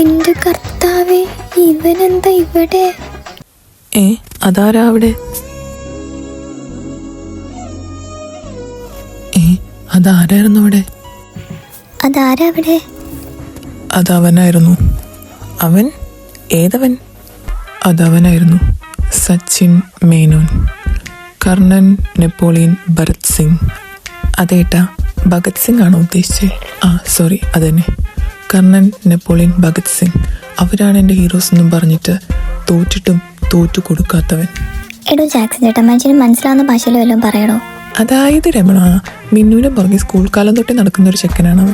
എന്റെ കർത്താവേ, ഇവനെന്താ ഇവിടെ? അതാരാ അവിടെ? അതാരായിരുന്നു അവിടെ? അതാരാ അവിടെ? അതവനായിരുന്നു. അവൻ? ഏതവൻ? അതവനായിരുന്നു സച്ചിൻ മേനോൻ, കർണൻ നെപ്പോളിയൻ ഭരത് സിംഗ്. അതേട്ടാ, ഭഗത് സിംഗ് ആണോ ഉദ്ദേശിച്ചത്? സോറി, അതന്നെ, കർണൻ നെപ്പോളിയൻ ഭഗത് സിംഗ്. അവരാണ് എൻ്റെ ഹീറോസ് എന്നും പറഞ്ഞിട്ട് തോറ്റിട്ടും തോറ്റു കൊടുക്കാത്തവൻ. എടോ ജാക്സൺ ചേട്ടാ, മനുഷ്യന് മനസ്സിലാവുന്ന ഭാഷയിൽ വല്ലതും പറയണോ? അതായത് രമണ, മിന്നുവിനെ പുറകെ സ്കൂൾ കാലം തൊട്ടേ നടക്കുന്ന ഒരു ചെക്കനാണ്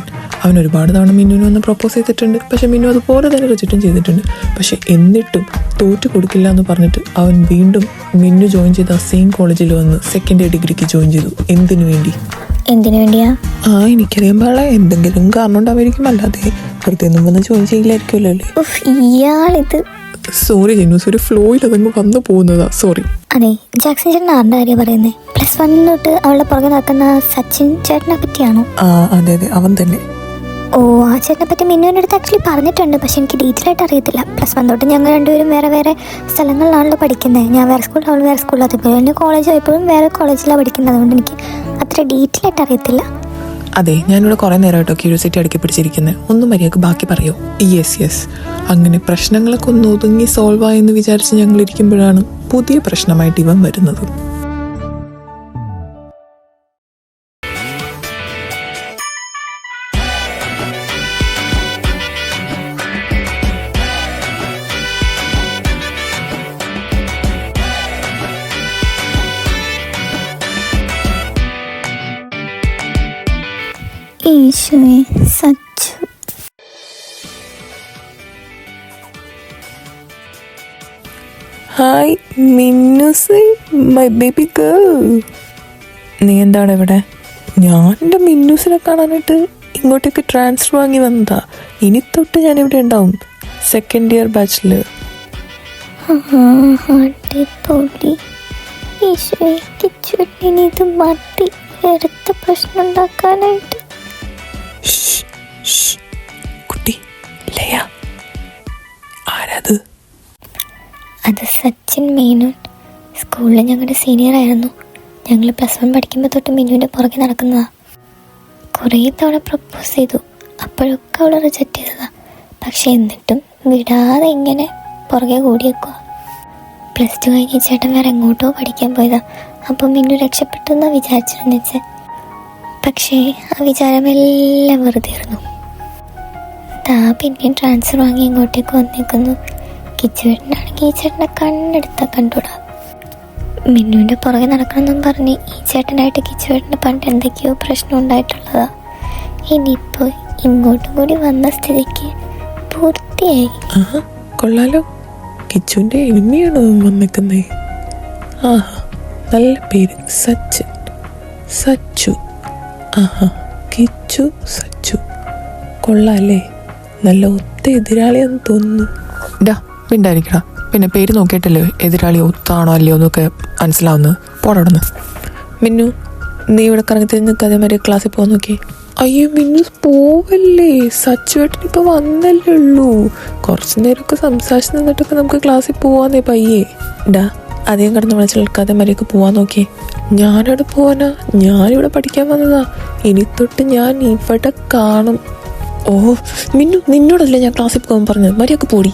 അവൻ ഒരുപാട് തവണ മിന്നുവിനെ ഒന്ന് പ്രപ്പോസ് ചെയ്തിട്ടുണ്ട്. പക്ഷെ മിന്നു അതുപോലെ തന്നെ റിജക്റ്റും ചെയ്തിട്ടുണ്ട്. പക്ഷെ എന്നിട്ടും തോറ്റു കൊടുക്കില്ല എന്ന് പറഞ്ഞിട്ട് അവൻ വീണ്ടും മിന്നു ജോയിൻ ചെയ്ത സെയിം കോളേജിൽ വന്ന് സെക്കൻഡ് ഇയർ ഡിഗ്രിക്ക് ജോയിൻ ചെയ്തു. എന്തിനു വേണ്ടി? എന്തിനു വേണ്ടിയാ? എനിക്കറിയാൻ പാടില്ല, എന്തെങ്കിലും കാരണം ഉണ്ടാവായിരിക്കും, അല്ലാതെ വെറുതെ ഒന്നും വന്ന് ജോയിൻ ചെയ്യില്ലായിരിക്കുമല്ലോ അല്ലേ? ഇയാളിത് സോറി ജെന്നൂസ്, ഒരു ഫ്ലോയിൽ അതങ്ങ് വന്നു പോകുന്നതാ, സോറി. അതെ, ജാക്സൺ ചേട്ടൻ ആരുടെ കാര്യം പറയുന്നത്? +1 തൊട്ട് അവളുടെ പുറകെ നടക്കുന്ന സച്ചിൻ ചേട്ടനെ പറ്റിയാണോ? അതെ അതെ, അവൻ തന്നെ. ഓ, ആ ചേട്ടനെ പറ്റി മിന്നുവിൻ്റെ അടുത്ത് ആക്ച്വലി പറഞ്ഞിട്ടുണ്ട്. പക്ഷെ എനിക്ക് ഡീറ്റെയിൽ ആയിട്ട് അറിയത്തില്ല. +1 തൊട്ട് ഞങ്ങൾ രണ്ടുപേരും വേറെ വേറെ സ്ഥലങ്ങളിലാണല്ലോ പഠിക്കുന്നത്. ഞാൻ വേറെ സ്കൂളിൽ, അവൾ വേറെ സ്കൂളിൽ. അതുപോലെ തന്നെ കോളേജ് പോയപ്പോഴും വേറെ കോളേജിലാണ് പഠിക്കുന്നത്. അതുകൊണ്ട് എനിക്ക് അത്ര ഡീറ്റെയിൽ ആയിട്ട് അറിയത്തില്ല. അതെ, ഞാനിവിടെ കുറേ നേരമായിട്ടോ ക്യൂരിയോസിറ്റി അടുക്കി പിടിച്ചിരിക്കുന്നത്. ഒന്നും മര്യാദക്ക് ബാക്കി പറയോ? യെസ്, അങ്ങനെ പ്രശ്നങ്ങളൊക്കെ ഒന്ന് ഒതുങ്ങി സോൾവ് ആയെന്ന് വിചാരിച്ച് ഞങ്ങൾ ഇരിക്കുമ്പോഴാണ് പുതിയ പ്രശ്നമായിട്ട് ഇവൻ വരുന്നത്. ഈശോയെ, Sachu. Hi Minnus, my baby girl. നീ എന്താണ് ഇവിടെ? ഞാൻ എൻ്റെ മിന്നൂസിനെ കാണാനായിട്ട് ഇങ്ങോട്ടേക്ക് ട്രാൻസ്ഫർ വാങ്ങി വന്നതാ. ഇനി തൊട്ട് ഞാനിവിടെ ഉണ്ടാവും, സെക്കൻഡ് ഇയർ ബാച്ചിലർ. അടിപൊളി. ഈശോയെ, കിച്ചുവിന് ഇത് മതി, അടുത്ത പ്രശ്നം ഉണ്ടാക്കാനായിട്ട്. കുട്ടി ലയ, ആരാത്? അത് സച്ചിൻ മേനോൻ. സ്കൂളിൽ ഞങ്ങളുടെ സീനിയർ ആയിരുന്നു. ഞങ്ങൾ +1 പഠിക്കുമ്പോൾ തൊട്ട് മിന്നുവിൻ്റെ പുറകെ നടക്കുന്നതാ. കുറേ തവണ പ്രപ്പോസ് ചെയ്തു. അപ്പോഴൊക്കെ അവൾ റിജക്റ്റ് ചെയ്തതാ. പക്ഷെ എന്നിട്ടും വിടാതെ ഇങ്ങനെ പുറകെ കൂടിയേക്കുക. +2 കഴിഞ്ഞ് ചേട്ടൻ വേറെ എങ്ങോട്ടോ പഠിക്കാൻ പോയതാ. അപ്പോൾ മിന്നു രക്ഷപ്പെട്ടു എന്നാണ് വിചാരിച്ചിരുന്നു വെച്ചാൽ. പക്ഷേ ആ വിചാരമെല്ലാം വെറുതെ ആയിരുന്നു. പിന്നെയും ട്രാൻസ്ഫർ വാങ്ങി ഇങ്ങോട്ടേക്ക് വന്നേക്കുന്നു. കിച്ചുവേട്ടനാണെങ്കിൽ ഈ ചേട്ടനെ കണ്ണെടുത്താൽ കണ്ടുകൂടാ. മിന്നുവിൻ്റെ പുറകെ നടക്കണമെന്നും പറഞ്ഞ് ഈ ചേട്ടനായിട്ട് കിച്ചുവേട്ടന് പണ്ട് എന്തൊക്കെയോ പ്രശ്നം ഉണ്ടായിട്ടുള്ളതാ. ഇനിയിപ്പോൾ ഇങ്ങോട്ടും കൂടി വന്ന സ്ഥിതിക്ക് പൂർത്തിയായി. കൊള്ളാലോ, കിച്ചുവിൻ്റെ എനിമിയാണോ വന്നേക്കുന്നേ? നല്ല പേര്, സച്ചിൻ, സച്ചു. കിച്ചു, സച്ചു, കൊള്ളാല്ലേ? നല്ല ഒത്ത എതിരാളിയാന്ന് തോന്നുന്നു. മിണ്ടായിരിക്കടാ. പിന്നെ പേര് നോക്കിയിട്ടല്ലേ എതിരാളി ഒത്താണോ അല്ലയോ എന്നൊക്കെ മനസ്സിലാവുന്നത്. പോടന്ന്. മിന്നു, നീ ഇവിടെ കറങ്ങി തിരിഞ്ഞ് നിൽക്കാതെ മാതിരി ക്ലാസ്സിൽ പോകാൻ നോക്കി. അയ്യോ മിന്നു, പോവല്ലേ, സച്ചുവേട്ടൻ ഇപ്പോൾ വന്നല്ലേ ഉള്ളൂ. കുറച്ച് നേരമൊക്കെ സംസാരിച്ച് നിന്നിട്ടൊക്കെ നമുക്ക് ക്ലാസ്സിൽ പോവാന്നേ പയ്യേ. അധികം കിടന്ന് വിളിച്ച് നിൽക്കാതെ മര്യാദക്ക് പോവാൻ നോക്കി. ഞാനവിടെ പോവാനാ? ഞാനിവിടെ പഠിക്കാൻ വന്നതാ. ഇനി തൊട്ട് ഞാൻ ഇവിടെ കാണും. മിന്നു, നിന്നോടല്ലേ ഞാൻ ക്ലാസ്സിൽ പോകാൻ പറഞ്ഞത്? മര്യാദക്ക് പോടി.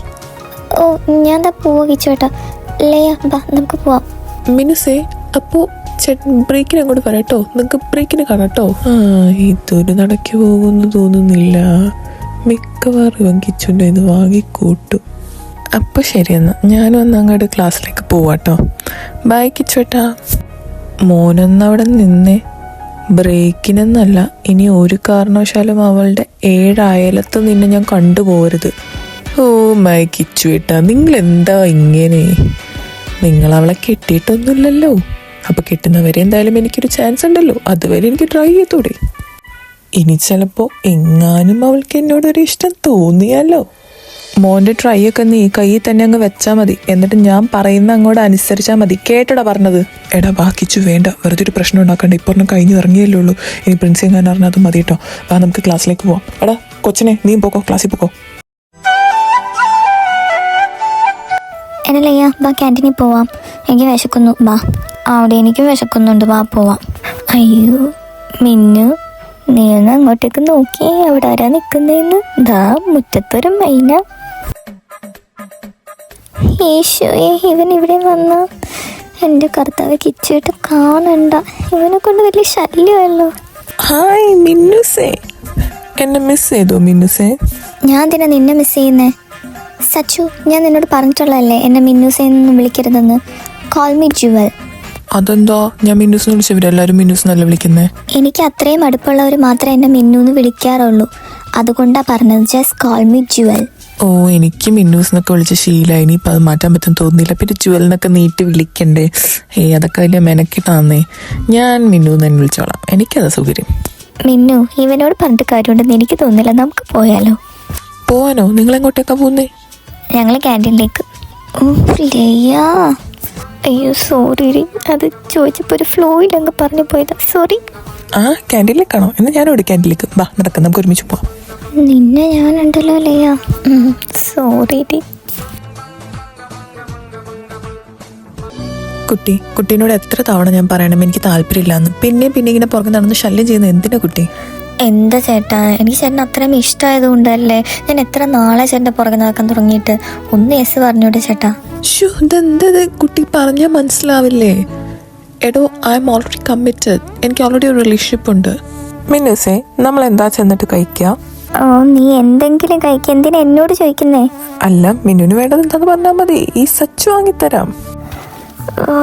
ഞാൻ പോവാ കിച്ചുവേട്ടാ. ലയ, നമുക്ക് പോവാം. മിനുസേ, അപ്പോൾ ചേട്ടൻ ബ്രേക്കിന് അങ്ങോട്ട് വരാട്ടോ. നിങ്ങൾക്ക് ബ്രേക്കിന് കാണാട്ടോ. ഇതൊരു നടക്കി പോകുമെന്ന് തോന്നുന്നില്ല. മിക്കവാറും കിച്ചുൻ്റെ ഇത് വാങ്ങിക്കൂട്ടും. അപ്പോൾ ശരിയെന്നാ, ഞാനും ഒന്ന് അങ്ങോട്ട് ക്ലാസ്സിലേക്ക് പോവാട്ടോ. ബൈ കിച്ചുവേട്ടാ. മോനൊന്നവിടെ നിന്നേ. ബ്രേക്കിനെന്നല്ല, ഇനി ഒരു കാരണവശാലും അവളുടെ 7 അയലത്ത് നിന്നെ ഞാൻ കണ്ടുപോകരുത്. മൈ കിച്ചുവേട്ടാ, നിങ്ങളെന്താ ഇങ്ങനെ? നിങ്ങളവളെ കെട്ടിയിട്ടൊന്നുമില്ലല്ലോ. അപ്പോൾ കെട്ടുന്നവരെ എന്തായാലും എനിക്കൊരു ചാൻസ് ഉണ്ടല്ലോ. അതുവരെ എനിക്ക് ട്രൈ ചെയ്തൂടെ? ഇനി ചിലപ്പോൾ എങ്ങാനും അവൾക്ക് എന്നോടൊരു ഇഷ്ടം തോന്നിയാലോ. മോൻ്റെ ട്രൈ ഒക്കെ നീ കയ്യിൽ തന്നെ അങ്ങ് വെച്ചാൽ മതി. എന്നിട്ട് ഞാൻ പറയുന്ന അങ്ങോട്ട് അനുസരിച്ചാൽ മതി. കേട്ടോടാ പറഞ്ഞത്? എടാ ബാക്കിച്ചു വേണ്ട, വെറുതെ ഒരു പ്രശ്നം ഉണ്ടാക്കണ്ട. ഇപ്പോൾ ഒന്നും കഴിഞ്ഞ് ഇറങ്ങിയല്ലേ ഉള്ളൂ. ഇനി പ്രിൻസിൽ ഞാൻ അറിഞ്ഞാൽ അത് മതി കേട്ടോ. നമുക്ക് ക്ലാസ്സിലേക്ക് പോവാം. എടാ കൊച്ചിനെ, നീ പോക്കോ, ക്ലാസ്സിൽ പോക്കോ. വേണമല്ലയ്യ, ബാ ക്യാൻറ്റീനിൽ പോവാം. എനിക്ക് വിശക്കുന്നു, ബാ. അവിടെ എനിക്കും വിശക്കുന്നുണ്ട്, ബാ പോവാം. അയ്യോ മിന്നു, നീ ഒന്ന് അങ്ങോട്ടേക്ക് നോക്കിയേ, അവിടെ ആരാ നിൽക്കുന്നതെന്ന്. ദാ മുറ്റത്തൊരു മൈന. യേശുവേ, ഇവൻ ഇവിടെ വന്ന എൻ്റെ കർത്താവ് കിച്ചുവായിട്ട് കാണണ്ട. ഇവനെ കൊണ്ട് വലിയ ശല്യമല്ലോ. ഹായ് മിന്നുസേ, എന്നെ മിസ് ചെയ്തോ മിന്നുസേ? ഞാൻ തന്നെ നിന്നെ മിസ് ചെയ്യുന്നേ. സച്ചു, ഞാൻ നിന്നോട് പറഞ്ഞിട്ടുള്ളതല്ലേ എന്നെ മിന്നൂസേന്ന് വിളിക്കരുതെന്ന്. Call me Jewel. അതെന്താ ഞാൻ മിന്നൂസ് വിളിച്ചവരെല്ലാരും മിന്നൂസ് നല്ല വിളിക്കുന്നേ? എനിക്ക് അത്രയും അടുപ്പുള്ളവർ മാത്രമേ എന്നെ മിന്നൂന്ന് വിളിക്കാറുള്ളൂ, അതുകൊണ്ടാ പറഞ്ഞത്. Just call me Jewel. ഓ, എനിക്ക് മിന്നൂസ് എന്നൊക്കെ വിളിച്ച ശീലമായി. ഇനിയിപ്പോൾ അത് മാറ്റാൻ പറ്റും തോന്നുന്നില്ല. പിന്നെ ജുവൽ എന്നൊക്കെ നീട്ടി വിളിക്കണ്ടേ? അതൊക്കെ വലിയ മെനക്കിട്ടാന്നേ. ഞാൻ മിന്നു തന്നെ വിളിച്ചോളാം, എനിക്കത് സൗകര്യം. മിന്നു, ഇവനോട് പറഞ്ഞിട്ട് കാര്യമുണ്ടെന്ന് എനിക്ക് തോന്നുന്നില്ല. നമുക്ക് പോയാലോ? പോവാനോ? നിങ്ങളെങ്ങോട്ടേക്കാ പോകുന്നേ? ഞങ്ങൾ ക്യാൻറ്റീനിലേക്ക്. ലയ്യാ, അയ്യോ സോറി, അത് ചോദിച്ചപ്പോൾ ഒരു ഫ്ലോയിലങ്ങ് പറഞ്ഞു പോയതാ, സോറി. ആ, ക്യാൻറ്റീനിലേക്കാണോ? എന്നാൽ ഞാനോട് ക്യാൻറ്റീനിലേക്ക് വാ, നടക്കാം, നമുക്ക് ഒരുമിച്ച് പോവാം. നിന്നെ ഞാനുണ്ടല്ലോ ലയ്യ, സോറി. കുട്ടീനോട് എത്ര തവണ ഞാൻ പറയണം എനിക്ക് താല്പര്യമില്ലാന്ന്. പിന്നെ ഇങ്ങനെ പുറകെ നടന്ന് ശല്യം ചെയ്യുന്ന എന്തിനാ കുട്ടി? എന്താ ചേട്ടാ, എനിക്ക് ചേട്ടൻ അത്രയും ഇഷ്ടമായത് കൊണ്ടല്ലേ. ഞാൻ എത്ര നാളെ ചേട്ടൻ്റെ പുറകെ നടക്കാൻ തുടങ്ങിയിട്ട്. ഒന്ന് യെസ് പറഞ്ഞോട്ടെ ചേട്ടാ. ഇതെന്തത് കുട്ടി പറഞ്ഞാൽ മനസ്സിലാവില്ലേ? എടോ, ഐ എം ഓൾറെഡി കമ്മിറ്റഡ്. എനിക്ക് ഓൾറെഡി ഒരു റിലേഷൻഷിപ്പ് ഉണ്ട്. മിന്നൂസേ, നമ്മൾ എന്താ ചെന്നിട്ട് കഴിക്കുക? ഓ, നീ എന്തെങ്കിലും കഴിക്കുക. എന്തിനാ എന്നോട് ചോദിക്കുന്നേ? അല്ല, മിന്നുവിന് വേണ്ടത് എന്താന്ന് പറഞ്ഞാൽ മതി, ഈ സച്ചു വാങ്ങിത്തരാം. ഓ,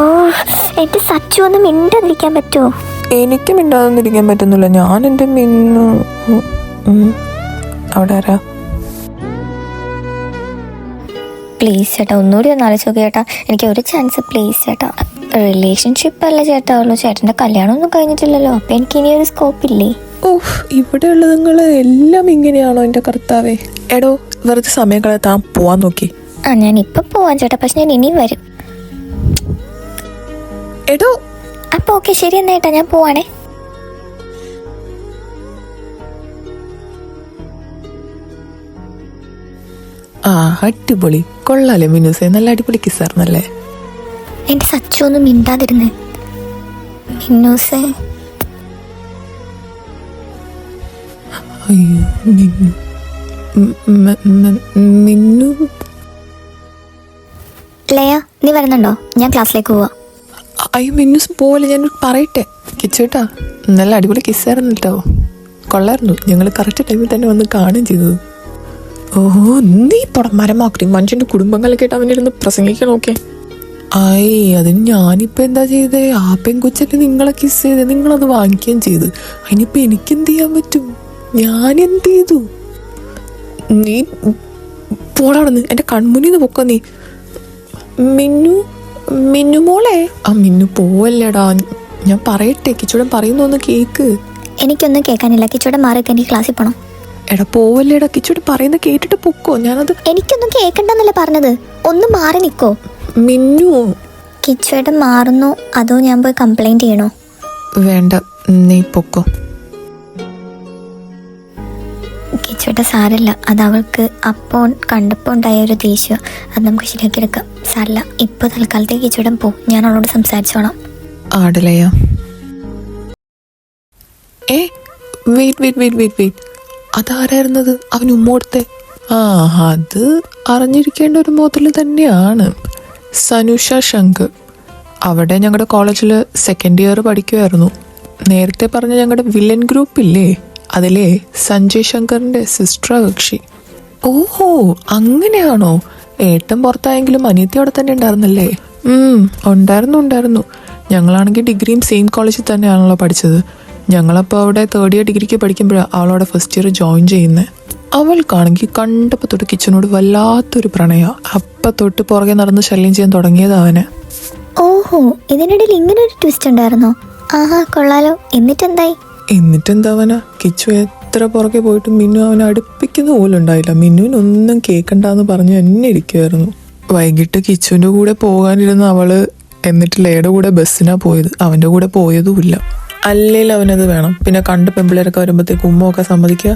എന്റെ സച്ചു ഒന്ന് മിണ്ടാതിരിക്കാൻ പറ്റുമോ? എനിക്ക് മിണ്ടാതൊന്നിരിക്കാൻ പറ്റുന്നില്ല. ഞാൻ എൻ്റെ മിന്നു. അവിടെ ആരാ? പ്ലീസ് ചേട്ടാ, ഒന്നുകൂടി ഒന്ന് ആലോചിച്ച് നോക്കി ചേട്ടാ. എനിക്ക് ഒരു ചാൻസ് പ്ലീസ് ചേട്ടാ. റിലേഷൻഷിപ്പ് അല്ല ചേട്ടാ ഉള്ളൂ, ചേട്ടൻ്റെ കല്യാണമൊന്നും കഴിഞ്ഞിട്ടില്ലല്ലോ, അപ്പം എനിക്ക് ഇനി ഒരു സ്കോപ്പ് ഇല്ലേ? ഓഹ്, ഇവിടെയുള്ള നിങ്ങൾ എല്ലാം ഇങ്ങനെയാണോ എൻ്റെ കർത്താവേ? എടോ, വെറുതെ സമയം കളയാൻ പോവാൻ നോക്കി. ഞാൻ ഇപ്പം പോവാൻ ചേട്ടാ, പക്ഷെ ഞാൻ ഇനിയും വരും. എടോ, അപ്പോൾ ഓക്കെ, ശരി എന്നാ ചേട്ടാ, ഞാൻ പോവാണേ. ആ, അടിപൊളി, കൊള്ളാലേ മിന്നൂസേ, നല്ല അടിപൊളി കിസ്സാർന്നല്ലേ? എൻ്റെ സച്ചു ഒന്നും മിണ്ടാതിരുന്നേ. മിന്നൂസേ. അയ്യോ, മിന്നു. ലയ, നീ വരുന്നുണ്ടോ? ഞാൻ ക്ലാസ്സിലേക്ക് പോവാ. അയ്യോ മിന്നൂസ് പോലെ, ഞാൻ പറയട്ടെ. കിച്ചേട്ടാ, നല്ല അടിപൊളി കിസ്സായിരുന്നു കേട്ടോ, കൊള്ളായിരുന്നു. ഞങ്ങൾ കറക്റ്റ് ടൈമിൽ തന്നെ വന്ന് കാണുകയും ചെയ്തത്. ഓഹോ, നീ മരമാക്കി മനുഷ്യൻ്റെ കുടുംബങ്ങളൊക്കെ ആയിട്ട് അവനിരുന്ന് പ്രസംഗിക്കണമൊക്കെ. ആയി, അതിന് ഞാനിപ്പോൾ എന്താ ചെയ്തേ? ആ പെൺകൊച്ചല്ലേ നിങ്ങളെ കിസ് ചെയ്തേ, നിങ്ങളത് വാങ്ങിക്കുകയും ചെയ്ത്. അതിനിപ്പോൾ എനിക്കെന്ത് ചെയ്യാൻ പറ്റും? ഞാനെന്ത് ചെയ്തു? നീ പോടാണെന്ന് എൻ്റെ കൺമുന്നിൽ നിന്ന് പൊക്കോ നീ. മിന്നു മോളെ. ആ മിന്നു പോവല്ലേടാ, ഞാൻ പറയട്ടെ, കിച്ചൂടൻ പറയുന്നൊന്ന് കേക്ക്. എനിക്കൊന്നും കേൾക്കാനില്ല, കിച്ചൂടെ മാറിയൊക്കെ എനിക്ക് ക്ലാസ്സിൽ പോകണം. എടാ പോവല്ലേടാ, കിച്ചൂടൻ പറയുന്ന കേട്ടിട്ട് പൊക്കോ. ഞാനത് എനിക്കൊന്നും കേൾക്കണ്ടെന്നല്ലേ പറഞ്ഞത്, ഒന്ന് മാറി നിൽക്കോ. മിന്നു. കിച്ചുവേട്ടൻ മാറുന്നു, അതോ ഞാൻ പോയി കംപ്ലൈൻറ്റ് ചെയ്യണോ? വേണ്ട, നീ പൊക്കോ. കിച്ചുവേട്ട സാരല്ല, അത് അവൾക്ക് അപ്പോൾ കണ്ടപ്പോൾ ഉണ്ടായ ഒരു ദേഷ്യം, അത് നമുക്ക് ശരിയാക്കി എടുക്കാം. സാരല്ല, ഇപ്പോൾ തൽക്കാലത്തേക്ക് കിച്ചുവേട്ടൻ പോ, ഞാൻ അവളോട് സംസാരിച്ചോളാം. ആടലയാ. വെയിറ്റ്, അതാരായിരുന്നത്? അവൻ ഉമ്മോടുത്തെ? ആ, അത് അറിഞ്ഞിരിക്കേണ്ട ഒരു മോതൽ തന്നെയാണ്. സനുഷ ശങ്കർ. അവിടെ ഞങ്ങളുടെ കോളേജിൽ സെക്കൻഡ് ഇയർ പഠിക്കുമായിരുന്നു. നേരത്തെ പറഞ്ഞ ഞങ്ങളുടെ വില്ലൻ ഗ്രൂപ്പില്ലേ, അതിലെ സഞ്ജയ് ശങ്കറിൻ്റെ സിസ്റ്റർ കക്ഷി. ഓഹോ, അങ്ങനെയാണോ? ഏട്ടൻ പുറത്തായെങ്കിലും അനിയത്തി അവിടെ തന്നെ ഉണ്ടായിരുന്നല്ലേ? ഉണ്ടായിരുന്നു. ഞങ്ങളാണെങ്കിൽ ഡിഗ്രിയും സെയിം കോളേജിൽ തന്നെയാണല്ലോ പഠിച്ചത്. ഞങ്ങളപ്പോൾ അവിടെ തേർഡ് ഇയർ ഡിഗ്രിക്ക് പഠിക്കുമ്പോഴാണ് അവളവിടെ ഫസ്റ്റ് ഇയർ ജോയിൻ ചെയ്യുന്നത്. അവൾക്കാണെങ്കിൽ കണ്ടപ്പോൾ തൊട്ട് കിച്ചനോട് വല്ലാത്തൊരു പ്രണയ. അപ്പം തൊട്ട് പുറകെ നടന്ന് ശല്യം ചെയ്യാൻ തുടങ്ങിയത് അവന്. ഓഹോ, ഇതിനിടയിൽ ഇങ്ങനെ ഒരു ട്വിസ്റ്റ് ഉണ്ടായിരുന്നോ? ആഹാ, കൊള്ളാലോ. എന്നിട്ടെന്താവനാ, കിച്ചു എത്ര പുറകെ പോയിട്ടും മിന്നു അവനെ അടുപ്പിക്കുന്ന പോലും ഉണ്ടായില്ല. മിന്നുവിനൊന്നും കേൾക്കണ്ടെന്ന് പറഞ്ഞ് എന്നെ ഇരിക്കുമായിരുന്നു. വൈകിട്ട് കിച്ചുവിൻ്റെ കൂടെ പോകാനിരുന്ന അവള് എന്നിട്ട് ലയുടെ കൂടെ ബസ്സിനാ പോയത്. അവൻ്റെ കൂടെ പോയതുമില്ല. അല്ലേലും അവനത് വേണം. പിന്നെ കണ്ട പെമ്പിള്ളേരൊക്കെ വരുമ്പോഴത്തേക്ക് ഉമ്മയൊക്കെ സമ്മതിക്കുക.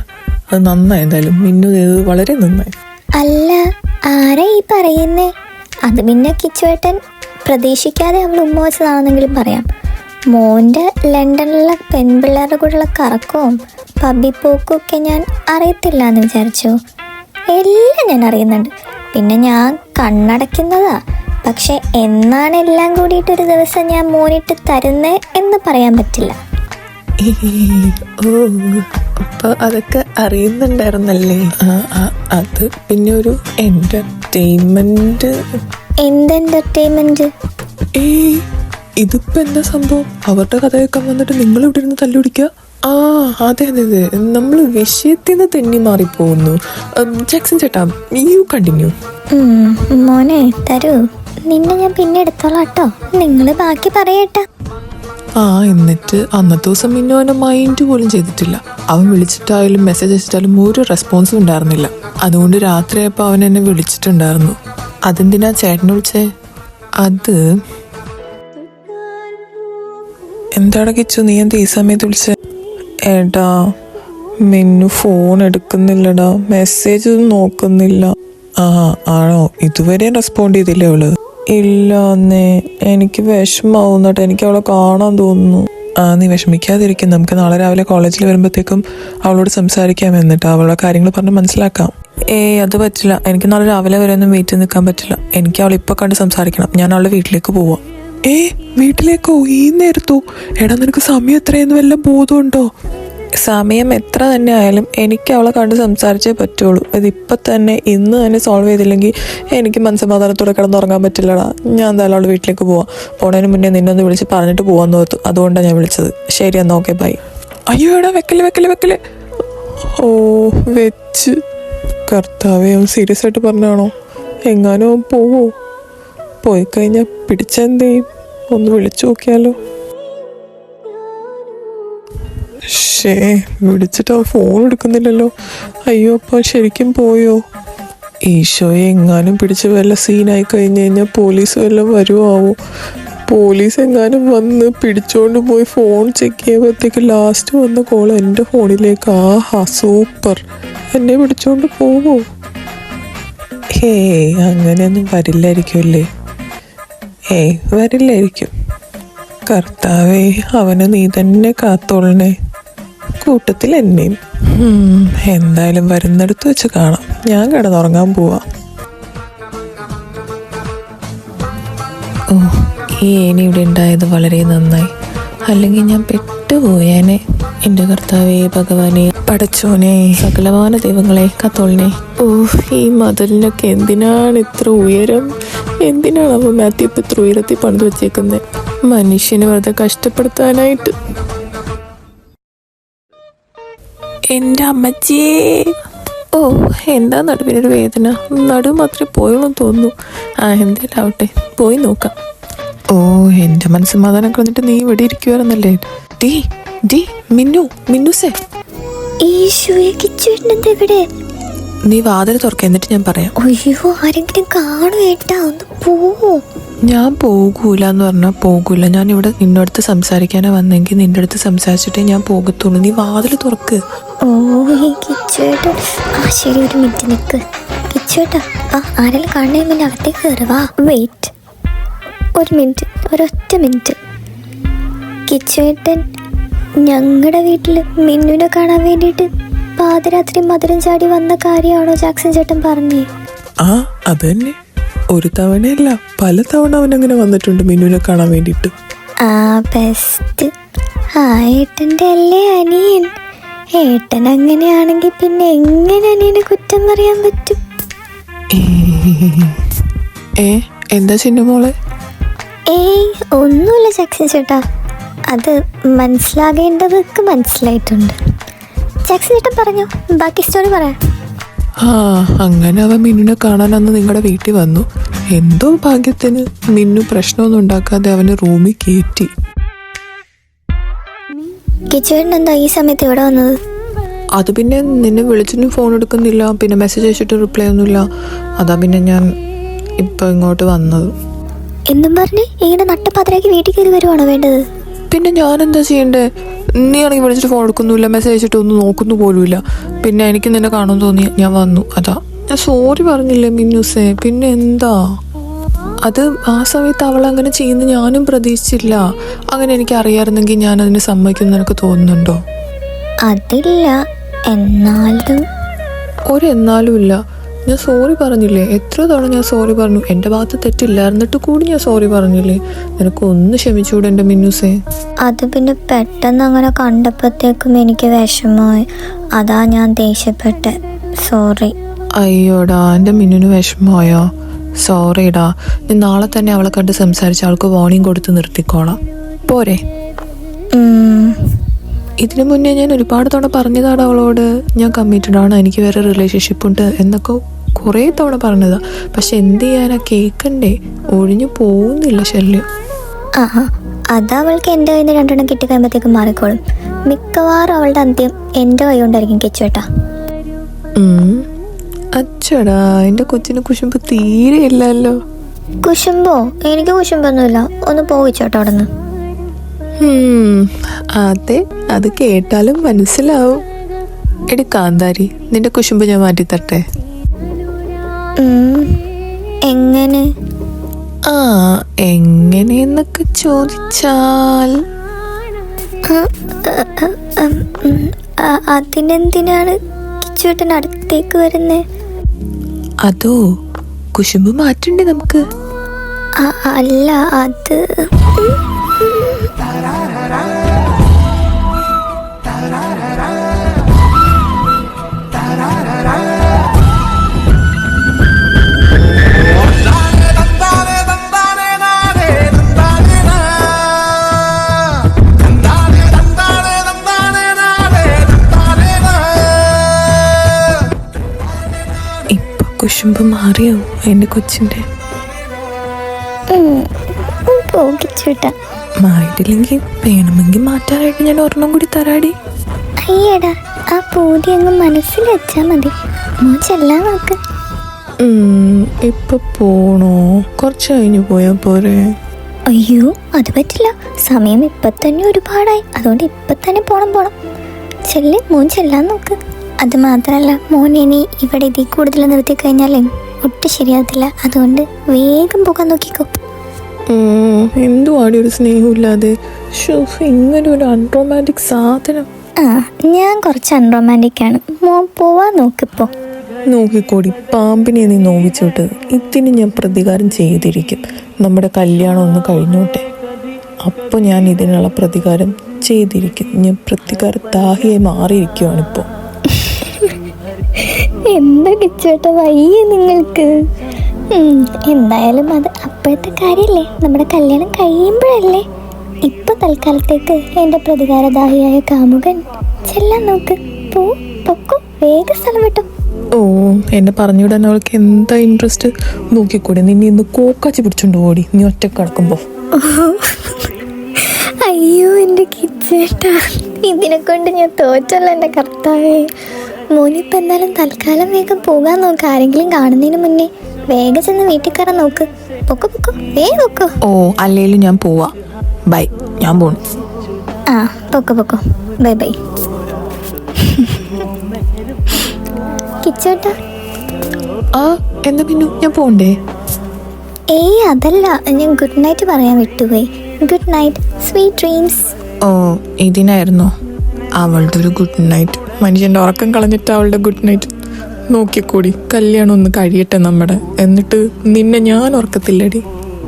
അത് നന്നായി, എന്തായാലും മിന്നു ചെയ്തത് വളരെ നന്നായി. അല്ല, ആരാ ഈ പറയുന്നേ? അത് പിന്നെ കിച്ചുവേട്ടൻ പ്രതീക്ഷിക്കാതെ അവൾ ഉമ്മ വെച്ചതാണെന്നെങ്കിലും പറയാം. മോൻ്റെ ലണ്ടനിലുള്ള പെൺപിള്ളേരുടെ കൂടെയുള്ള കറക്കവും പബ്ബിപ്പോക്കും ഒക്കെ ഞാൻ അറിയത്തില്ല എന്ന് വിചാരിച്ചു. എല്ലാം ഞാൻ അറിയുന്നുണ്ട്. പിന്നെ ഞാൻ കണ്ണടയ്ക്കുന്നതാ. പക്ഷെ എന്നാണ് എല്ലാം കൂടിയിട്ടൊരു ദിവസം ഞാൻ മോനിട്ട് തരുന്നേ എന്ന് പറയാൻ പറ്റില്ല. ഓ, അപ്പൊ അതൊക്കെ അറിയുന്നുണ്ടായിരുന്നല്ലേ? അത് പിന്നെ ഒരു എന്റർടൈൻമെന്റ്. എന്ത് എന്റർടൈൻമെന്റ്? ഇതിപ്പോ എന്താ സംഭവം? അവരുടെ കഥ കേൾക്കാൻ വന്നിട്ട് നിങ്ങൾ ഇവിടെ ഇരുന്ന് തല്ലുപിടിക്കുക? അതെ അതെ അതെ, നമ്മൾ വിഷയത്തിൽ നിന്ന് തെന്നി മാറിപ്പോകുന്നു. ജാക്സൺ ചേട്ടാ, യു കണ്ടിന്യൂ. മോനെ തരൂ, നിന്നെ ഞാൻ പിന്നെ എടുത്തോളാം കേട്ടോ. നിങ്ങൾ ബാക്കി പറയട്ടെ. എന്നിട്ട് അന്നത്തെ ദിവസം മിന്നു അവനെ മൈൻഡ് പോലും ചെയ്തിട്ടില്ല. അവൻ വിളിച്ചിട്ടായാലും മെസ്സേജ് അയച്ചിട്ടാലും ഒരു റെസ്പോൺസും ഉണ്ടായിരുന്നില്ല. അതുകൊണ്ട് രാത്രിയായപ്പോൾ അവൻ എന്നെ വിളിച്ചിട്ടുണ്ടായിരുന്നു. അതെന്തിനാ ചേട്ടനെ വിളിച്ചേ? അത് എന്താണ് കിച്ചു, നീ എന്താ ഈ സമയത്ത് വിളിച്ചേ? ഏട്ടാ, മിന്നു ഫോൺ എടുക്കുന്നില്ലടാ, മെസ്സേജ് ഒന്നും നോക്കുന്നില്ല. ആണോ? ഇതുവരെ റെസ്പോണ്ട് ചെയ്തില്ലേ അവള്? ഇല്ല എന്നേ, എനിക്ക് വിഷമാവുന്നട്ടോ, എനിക്ക് അവളെ കാണാൻ തോന്നുന്നു. നീ വിഷമിക്കാതിരിക്കും, നമുക്ക് നാളെ രാവിലെ കോളേജിൽ വരുമ്പോഴത്തേക്കും അവളോട് സംസാരിക്കാം, എന്നിട്ട് അവളുടെ കാര്യങ്ങൾ പറഞ്ഞ് മനസ്സിലാക്കാം. അത് പറ്റില്ല, എനിക്ക് നാളെ രാവിലെ വരെ ഒന്നും വെയിറ്റ് നിൽക്കാൻ പറ്റില്ല. എനിക്ക് അവളെ ഇപ്പൊ കണ്ട് സംസാരിക്കണം. ഞാൻ അവളുടെ വീട്ടിലേക്ക് പോവാം. വീട്ടിലേക്കോ? ഈ നേരത്തോ? എടാ, നിനക്ക് സമയം എത്രയെന്ന് വല്ല ബോധമുണ്ടോ? സമയം എത്ര തന്നെ ആയാലും എനിക്ക് അവളെ കണ്ട് സംസാരിച്ചേ പറ്റുള്ളൂ. ഇതിപ്പം തന്നെ ഇന്ന് തന്നെ സോൾവ് ചെയ്തില്ലെങ്കിൽ എനിക്ക് മനസ്സമാധാനത്തോടെ കിടന്നുറങ്ങാൻ പറ്റില്ലടാ. ഞാൻ എന്തായാലും അവളുടെ വീട്ടിലേക്ക് പോവാം. പോണതിന് മുന്നേ നിന്നൊന്ന് വിളിച്ച് പറഞ്ഞിട്ട് പോകാമെന്ന് ഓർത്തു. അതുകൊണ്ടാണ് ഞാൻ വിളിച്ചത്. ശരി എന്നാ, ഓക്കെ ബൈ. അയ്യോ എടാ, വെക്കല്. വെച്ച് കർത്താവേ, അവൻ സീരിയസ് ആയിട്ട് പറഞ്ഞാണോ? എങ്ങാനോ പോവോ? പോയി കഴിഞ്ഞാൽ പിടിച്ചെന്തേയും? ഒന്ന് വിളിച്ചു നോക്കിയാലോ? വിളിച്ചിട്ട് അവൻ ഫോൺ എടുക്കുന്നില്ലല്ലോ. അയ്യോ, അപ്പം ശരിക്കും പോയോ? ഈശോയെ, എങ്ങാനും പിടിച്ച് വല്ല സീനായി കഴിഞ്ഞ് കഴിഞ്ഞാൽ പോലീസ് വല്ലതും വരുമാവോ? പോലീസ് എങ്ങാനും വന്ന് പിടിച്ചോണ്ട് പോയി ഫോൺ ചെക്ക് ചെയ്യുമ്പോഴത്തേക്ക് ലാസ്റ്റ് വന്ന കോൾ എൻ്റെ ഫോണിലേക്ക്. സൂപ്പർ. എന്നെ പിടിച്ചോണ്ട് പോവോ? അങ്ങനെയൊന്നും വരില്ലായിരിക്കുമല്ലേ? വരില്ലായിരിക്കും. കർത്താവേ, അവനെ നീ തന്നെ കാത്തോളണേ, കൂട്ടത്തിൽ എന്നെയും. എന്തായാലും വരുന്നിടത്ത് വെച്ച് കാണാം. ഞാൻ കിടന്നുറങ്ങാൻ പോവാ. ഈ ഏണി ഇവിടെ ഉണ്ടായത് വളരെ നന്നായി, അല്ലെങ്കിൽ ഞാൻ പെട്ടുപോയേനെ. എൻ്റെ കർത്താവേ, ഭഗവാനെ, പടച്ചോനെ, സകലമാന ദൈവങ്ങളെ കാത്തോളണേ. ഈ മതിലിനൊക്കെ എന്തിനാണ് ഇത്ര ഉയരം? എന്തിനാണ് അവ മാത്യു ഇപ്പം ഇത്ര ഉയരത്തിൽ പണിത് വെച്ചേക്കുന്നത്? മനുഷ്യനെ വെറുതെ കഷ്ടപ്പെടുത്താനായിട്ട്. എൻ്റെ അമ്മച്ചിയെ, എന്താ നടുവിനൊരു വേദന? നടുവ് മാത്രമേ പോയുള്ളൂ തോന്നുന്നു. എന്തായാലും ആവട്ടെ, പോയി നോക്കാം. എൻ്റെ മനസ്സമാധാനം കളഞ്ഞിട്ട് നീ ഇവിടെ ഇരിക്കുവായിരുന്നല്ലേ? മിന്നുസേ, നീ വാതിൽ തുറക്ക, എന്നിട്ട് ഞാൻ പറയാം. അയ്യോ, ആരെങ്കിലും കാണുവേട്ടാ, ഒന്ന് പോവോ? ഞാൻ പോകൂല എന്ന് പറഞ്ഞാൽ പോകൂല. ഞാൻ ഇവിടെ നിന്നടുത്ത് സംസാരിക്കാനാ വന്നെങ്കിൽ നിന്റെ അടുത്ത് സംസാരിച്ചിട്ടേ ഞാൻ പോകത്തുള്ളൂ. നീ വാതിൽ തുറക്ക്. കിച്ചുവേട്ടാ, ശരി, ഒരു മിനിറ്റ് നിൽക്ക്. കിച്ചുവേട്ടാ, ആരെങ്കിലും കാണുന്നതിന് മുന്നേ അകത്തേക്ക് കയറുവാ. വെയിറ്റ്, ഒരു മിനിറ്റ്, ഒരൊറ്റ മിനിറ്റ്. കിച്ചുവേട്ടൻ ഞങ്ങളുടെ വീട്ടിൽ മിന്നുവിനെ കാണാൻ വേണ്ടിയിട്ട് പാതിരാത്രി മധുരം ചാടി വന്ന കാര്യമാണോ ജാക്സൺ ചേട്ടൻ പറഞ്ഞേ? അത് തന്നെ. ഒരു തവണയല്ല, പല തവണ അവനങ്ങനെ വന്നിട്ടുണ്ട് മിന്നുവിനെ കാണാൻ വേണ്ടിയിട്ട്. ബെസ്റ്റ്. ഏട്ടൻ്റെ അല്ലേ അനിയൻ? ഏട്ടൻ അങ്ങനെയാണെങ്കിൽ പിന്നെ എങ്ങനെ അനിയനെ കുറ്റം പറയാൻ പറ്റും? എന്താ ചിന്നമോളെ? ഒന്നുമില്ല ജാക്സൺ ചേട്ടാ, അത് മനസ്സിലാകേണ്ടതൊക്കെ മനസ്സിലായിട്ടുണ്ട്. ജാക്സൺ ചേട്ടൻ പറഞ്ഞു, ബാക്കി സ്റ്റോറി പറയാം. അങ്ങനെ അവൻ മിന്നുനെ കാണാൻ അന്ന് നിങ്ങളുടെ വീട്ടിൽ വന്നു. എന്തോ ഭാഗ്യത്തിന് മിന്നു പ്രശ്നമൊന്നും ഉണ്ടാക്കാതെ അവന് റൂമിൽ കയറ്റി. കിച്ചുവേട്ടൻ എന്താ ഈ സമയത്ത് ഇവിടെ വന്നത്? അത് പിന്നെ നിന്നെ വിളിച്ചിട്ടും ഫോൺ എടുക്കുന്നില്ല, പിന്നെ മെസ്സേജ് അയച്ചിട്ട് റിപ്ലൈ ഒന്നുമില്ല. അതാ പിന്നെ ഞാൻ ഇപ്പം ഇങ്ങോട്ട് വന്നത്. എന്നും പറഞ്ഞ് ഇങ്ങനെ നട്ടപ്പാത്രയ്ക്ക് വീട്ടിൽ കയറി വരുവാണോ വേണ്ടത്? പിന്നെ ഞാൻ എന്താ ചെയ്യണ്ടേ? നീ ആണെങ്കിൽ വിളിച്ചിട്ട് ഫോൺ എടുക്കുന്നില്ല, മെസ്സേജ് അയച്ചിട്ട് ഒന്നും നോക്കുന്നു പോലുമില്ല. പിന്നെ എനിക്ക് നിന്നെ കാണാൻ തോന്നി, ഞാൻ വന്നു. അതാ ഞാൻ സോറി പറഞ്ഞില്ലേ മിന്നുസേ, പിന്നെ എന്താ? അത് ആ സമയത്ത് അവൾ അങ്ങനെ ചെയ്യുന്ന ഞാനും പ്രതീക്ഷിച്ചില്ല. അങ്ങനെ എനിക്ക് അറിയാമായിരുന്നെങ്കിൽ ഞാൻ അതിന് സമ്മതിക്കും നിനക്ക് തോന്നുന്നുണ്ടോ? അതില്ല, എന്നാലും ഒരെന്നാലും ഇല്ല. ഞാൻ സോറി പറഞ്ഞില്ലേ? എത്ര തവണ ഞാൻ സോറി പറഞ്ഞു. എൻ്റെ ഭാഗത്ത് തെറ്റില്ലായിരുന്നിട്ട് കൂടി ഞാൻ സോറി പറഞ്ഞില്ലേ? നിനക്ക് ഒന്ന് ക്ഷമിച്ചൂടെ എൻ്റെ മിന്നൂസേ? അത് പിന്നെ പെട്ടെന്ന് അങ്ങനെ കണ്ടപ്പോഴത്തേക്കും എനിക്ക് വിഷമമായി, അതാ ഞാൻ ദേഷ്യപ്പെട്ടെ. സോറി. അയ്യോടാ, എൻ്റെ മിന്നുന് വിഷമമായോ? സോറിടാ. ഞാൻ നാളെ തന്നെ അവളെ കണ്ട് സംസാരിച്ച് അവൾക്ക് വാർണിംഗ് കൊടുത്ത് നിർത്തിക്കോളാം, പോരെ? ഇതിനു മുന്നേ ഞാൻ ഒരുപാട് തവണ പറഞ്ഞതാണ് അവളോട്, ഞാൻ കമ്മിറ്റഡ് ആണ്, എനിക്ക് വേറെ റിലേഷൻഷിപ്പ് ഉണ്ട് എന്നൊക്കെ കുറേ തവണ പറഞ്ഞതാ. പക്ഷെ എന്ത് ചെയ്യാനാ, കേൾക്കണ്ടേ? ഒഴിഞ്ഞു പോകുന്നില്ല ശല്യം. അത് അവൾക്ക് എൻ്റെ കയ്യിൽ നിന്ന് 2 എണ്ണം കിട്ടിക്കഴിയുമ്പോഴത്തേക്കും മാറിക്കോളും. മിക്കവാറും അവളുടെ അന്ത്യം എൻ്റെ കൈ കൊണ്ടായിരിക്കും കിച്ചുവേട്ടാ. അച്ചടാ, എൻ്റെ കൊച്ചിന് കുശുമ്പ് തീരെ ഇല്ലല്ലോ. കുശുമ്പോ? എനിക്ക് കുശുമ്പൊന്നുമില്ല. ഒന്ന് പോയിച്ചോട്ടോ അവിടെ നിന്ന്. അതെ, അത് കേട്ടാലും മനസ്സിലാവും. എടി കാന്താരി, നിന്റെ കുശുമ്പ് ഞാൻ മാറ്റിത്തട്ടെ. എങ്ങനെ? എങ്ങനെയെന്നൊക്കെ ചോദിച്ചാൽ അതിനെന്തിനാണ് കിച്ചുവേട്ടൻ അടുത്തേക്ക് വരുന്നേ? അതോ, കുശുമ്പ് മാറ്റണ്ടേ നമുക്ക്? അല്ല, അത് കുശുമ്പ് മാറിയോ എൻ്റെ കൊച്ചിൻ്റെ? പോകിച്ചുട്ടാ. മാറിയിട്ടില്ലെങ്കിൽ വേണമെങ്കിൽ മാറ്റാനായിട്ട് ഞാൻ ഒരെണ്ണം കൂടി തരാടി. അയ്യടാ, ആ പൂതി അങ്ങ് മനസ്സിൽ വെച്ചാ മതി. ചെല്ലാൻ നോക്ക്. ഇപ്പൊ പോണോ? കുറച്ച് കഴിഞ്ഞു പോയാ പോരെ? അയ്യോ, അത് പറ്റില്ല. സമയം ഇപ്പൊ തന്നെ ഒരുപാടായി. അതുകൊണ്ട് ഇപ്പൊ തന്നെ പോണം. ചെല്ല്, മോൻ ചെല്ലാൻ നോക്ക്. അത് മാത്രല്ല, മോൻ ഇനി ഇവിടെ ഇതിൽ കൂടുതൽ നിർത്തി കഴിഞ്ഞാലേ ഒട്ടും ശരിയാകത്തില്ല. അതുകൊണ്ട് വേഗം പോകാൻ നോക്കിക്കോ. എന്തുവാടി ഒരു സ്നേഹമില്ലാതെ? ഇങ്ങനെ ഒരു അൺറൊമാൻറ്റിക് സാധനം. ഞാൻ കുറച്ച് അൺറൊമാൻറ്റിക് ആണ്. മോൻ പോവാൻ നോക്കിപ്പോ. നോക്കിക്കോടി, പാമ്പിനെ നീ നോവിച്ചോട്ട്. ഇതിന് ഞാൻ പ്രതികാരം ചെയ്തിരിക്കും. നമ്മുടെ കല്യാണം ഒന്ന് കഴിഞ്ഞോട്ടെ, അപ്പോൾ ഞാൻ ഇതിനുള്ള പ്രതികാരം ചെയ്തിരിക്കും. ഞാൻ പ്രതികാര ദാഹിയായി മാറിയിരിക്കുവാണിപ്പോൾ. എന്താ കിച്ചോട്ട വയ്യ നിങ്ങൾക്ക്? എന്തായാലും അത് അപ്പോഴത്തെ കാര്യല്ലേ, നമ്മുടെ കല്യാണം കഴിയുമ്പോഴല്ലേ. ഇപ്പൊ തൽക്കാലത്തേക്ക് എൻ്റെ പ്രതികാരദാഹിയായ കാമുകൻ ചെല്ലാൻ നോക്ക്. പൊക്കോ, വേഗം സ്ഥലം വിട്ടോ. എന്നെ പറഞ്ഞുവിടാൻ അവൾക്ക് എന്താ ഇൻട്രസ്റ്റ്. നോക്കിക്കൂടെ, നിന്നെ ഇന്ന് കോക്കാച്ചി പിടിച്ചോണ്ട് ഓടി നീ ഒറ്റ കിടക്കുമ്പോ. അയ്യോ എൻ്റെ കിച്ചേട്ടാ, ഇതിനെ കൊണ്ട് ഞാൻ തോറ്റല്ല എൻ്റെ കർത്താവേ. മോനിപ്പോൾ എന്തായാലും തൽക്കാലം വേഗം പോകാൻ നോക്ക്. ആരെങ്കിലും കാണുന്നതിന് മുന്നേ വേഗം ചെന്ന് വീട്ടിൽ കയറാൻ നോക്ക്. പൊക്കോ, വേഗം പൊക്കോ. അല്ലേലും ഞാൻ പോവാ. ബൈ, ഞാൻ പോണു. പൊക്കോ, ബൈ. കിച്ചേട്ടാ. എന്താ പിന്നെ ഞാൻ പോണ്ടേ? അതല്ല, ഞാൻ ഗുഡ് നൈറ്റ് പറയാൻ വിട്ടുപോയി. Good night, sweet dreams. ഇതിനായിരുന്നോ അവളുടെ ഒരു ഗുഡ് നൈറ്റ്? മനുഷ്യൻ്റെ ഉറക്കം കളഞ്ഞിട്ട് അവളുടെ ഗുഡ് നൈറ്റ്. നോക്കിക്കൂടി, കല്യാണം ഒന്ന് കഴിയട്ടെ നമ്മുടെ, എന്നിട്ട് നിന്നെ ഞാൻ ഉറക്കത്തില്ലടി.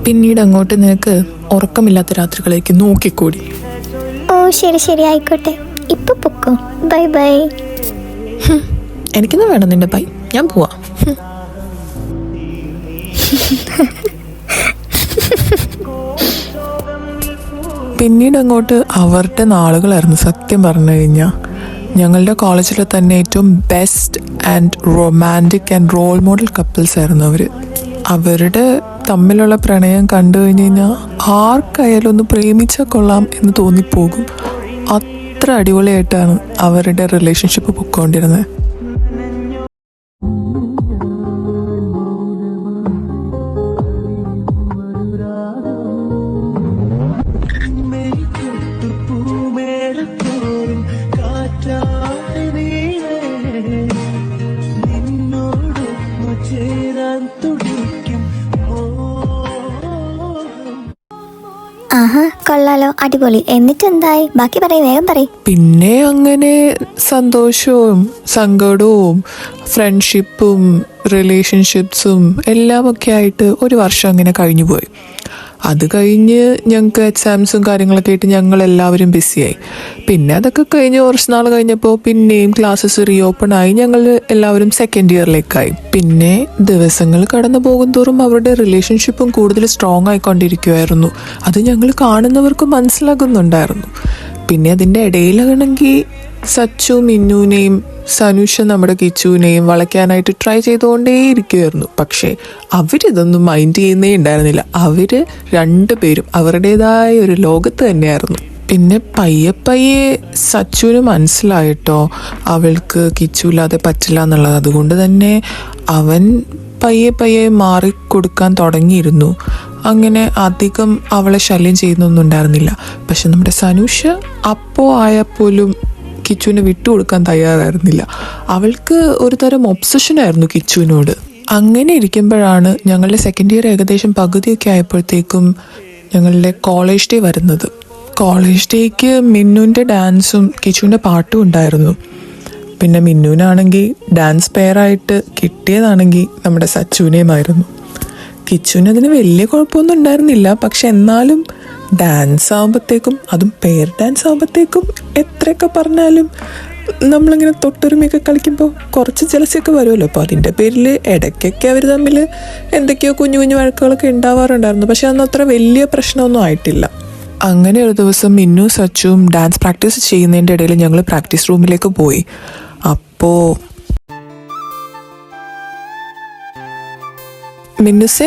പിന്നീട് അങ്ങോട്ട് നിനക്ക് ഉറക്കമില്ലാത്ത രാത്രികളേക്ക്. നോക്കിക്കൂടി. ശരി ആയിക്കോട്ടെ. ഇപ്പൊ പൊക്കോ. ബൈ. എനിക്കൊന്നും വേണം നിന്റെ ബൈ, ഞാൻ പോവാ. പിന്നീട് അങ്ങോട്ട് അവരുടെ നാളുകളായിരുന്നു. സത്യം പറഞ്ഞു കഴിഞ്ഞാൽ ഞങ്ങളുടെ കോളേജിലെ തന്നെ ഏറ്റവും best and romantic and role model couples ആയിരുന്നു അവർ. അവരുടെ തമ്മിലുള്ള പ്രണയം കണ്ടു കഴിഞ്ഞ് കഴിഞ്ഞാൽ ആർക്കായാലും ഒന്ന് പ്രേമിച്ചാൽ കൊള്ളാം എന്ന് തോന്നിപ്പോകും. അത്ര അടിപൊളിയായിട്ടാണ് അവരുടെ റിലേഷൻഷിപ്പ് പൊയ്ക്കൊണ്ടിരുന്നത്. ചേരാൻ തുടിക്കും ആഹാ, കൊള്ളാലോ, അടിപൊളി. എന്നിട്ട് എന്തായി? ബാക്കി പറയും, വേഗം പറയും. പിന്നെ അങ്ങനെ സന്തോഷവും സങ്കടവും ഫ്രണ്ട്ഷിപ്പും റിലേഷൻഷിപ്സും എല്ലാമൊക്കെ ആയിട്ട് ഒരു വർഷം അങ്ങനെ കഴിഞ്ഞു പോയി. അത് കഴിഞ്ഞ് ഞങ്ങൾക്ക് എക്സാംസും കാര്യങ്ങളൊക്കെ ആയിട്ട് ഞങ്ങൾ എല്ലാവരും ബിസിയായി. പിന്നെ അതൊക്കെ കഴിഞ്ഞ് കുറച്ച് നാൾ കഴിഞ്ഞപ്പോൾ പിന്നെയും ക്ലാസ്സസ് റീഓപ്പൺ ആയി. ഞങ്ങൾ എല്ലാവരും സെക്കൻഡ് ഇയറിലേക്കായി. പിന്നെ ദിവസങ്ങൾ കടന്നു പോകും തോറും അവരുടെ റിലേഷൻഷിപ്പും കൂടുതൽ സ്ട്രോങ് ആയിക്കൊണ്ടിരിക്കുമായിരുന്നു. അത് ഞങ്ങൾ കാണുന്നവർക്ക് മനസ്സിലാകുന്നുണ്ടായിരുന്നു. പിന്നെ അതിൻ്റെ ഇടയിലാണെങ്കിൽ സച്ചു മിന്നുവിനെയും സനുഷ നമ്മുടെ കിച്ചുവിനെയും വളയ്ക്കാനായിട്ട് ട്രൈ ചെയ്തുകൊണ്ടേയിരിക്കുമായിരുന്നു. പക്ഷേ അവരിതൊന്നും മൈൻഡ് ചെയ്യുന്നേ ഉണ്ടായിരുന്നില്ല. അവർ രണ്ടുപേരും അവരുടേതായ ഒരു ലോകത്ത് തന്നെയായിരുന്നു. പിന്നെ പയ്യെ പയ്യെ സച്ചുവിന് മനസ്സിലായിട്ടോ അവൾക്ക് കിച്ചു ഇല്ലാതെ പറ്റില്ല എന്നുള്ളത്. അതുകൊണ്ട് തന്നെ അവൻ പയ്യെ പയ്യെ മാറിക്കൊടുക്കാൻ തുടങ്ങിയിരുന്നു. അങ്ങനെ അധികം അവളെ ശല്യം ചെയ്യുന്നൊന്നും ഉണ്ടായിരുന്നില്ല. പക്ഷെ നമ്മുടെ സനുഷ അപ്പോൾ ആയപ്പോലും കിച്ചുവിനെ വിട്ടുകൊടുക്കാൻ തയ്യാറായിരുന്നില്ല. അവൾക്ക് ഒരു തരം ഒബ്സഷനായിരുന്നു കിച്ചുവിനോട്. അങ്ങനെ ഇരിക്കുമ്പോഴാണ് ഞങ്ങളുടെ സെക്കൻഡ് ഇയർ ഏകദേശം പകുതിയൊക്കെ ആയപ്പോഴത്തേക്കും ഞങ്ങളുടെ കോളേജ് ഡേ വരുന്നത്. കോളേജ് ഡേക്ക് മിന്നുവിൻ്റെ ഡാൻസും കിച്ചുവിൻ്റെ പാട്ടും ഉണ്ടായിരുന്നു. പിന്നെ മിന്നുവിനാണെങ്കിൽ ഡാൻസ് പെയറായിട്ട് കിട്ടിയതാണെങ്കിൽ നമ്മുടെ സച്ചുവിനെയുമായിരുന്നു. കിച്ചുവിന് അതിന് വലിയ കുഴപ്പമൊന്നും ഉണ്ടായിരുന്നില്ല. പക്ഷെ എന്നാലും ഡാൻസ് ആകുമ്പോഴത്തേക്കും, അതും പെയർ ഡാൻസ് ആകുമ്പോഴത്തേക്കും എത്രയൊക്കെ പറഞ്ഞാലും നമ്മളിങ്ങനെ തൊട്ടൊരുമയൊക്കെ കളിക്കുമ്പോൾ കുറച്ച് ജലസൊക്കെ വരുമല്ലോ. അപ്പോൾ അതിൻ്റെ പേരിൽ ഇടയ്ക്കൊക്കെ അവർ തമ്മിൽ എന്തൊക്കെയോ കുഞ്ഞു കുഞ്ഞു വഴക്കുകളൊക്കെ ഉണ്ടാവാറുണ്ടായിരുന്നു. പക്ഷെ അന്ന് അത്ര വലിയ പ്രശ്നമൊന്നും ആയിട്ടില്ല. അങ്ങനെ ഒരു ദിവസം മിന്നു സച്ചുവും ഡാൻസ് പ്രാക്ടീസ് ചെയ്യുന്നതിൻ്റെ ഇടയിൽ ഞങ്ങൾ പ്രാക്ടീസ് റൂമിലേക്ക് പോയി. അപ്പോൾ മിന്നുസേ,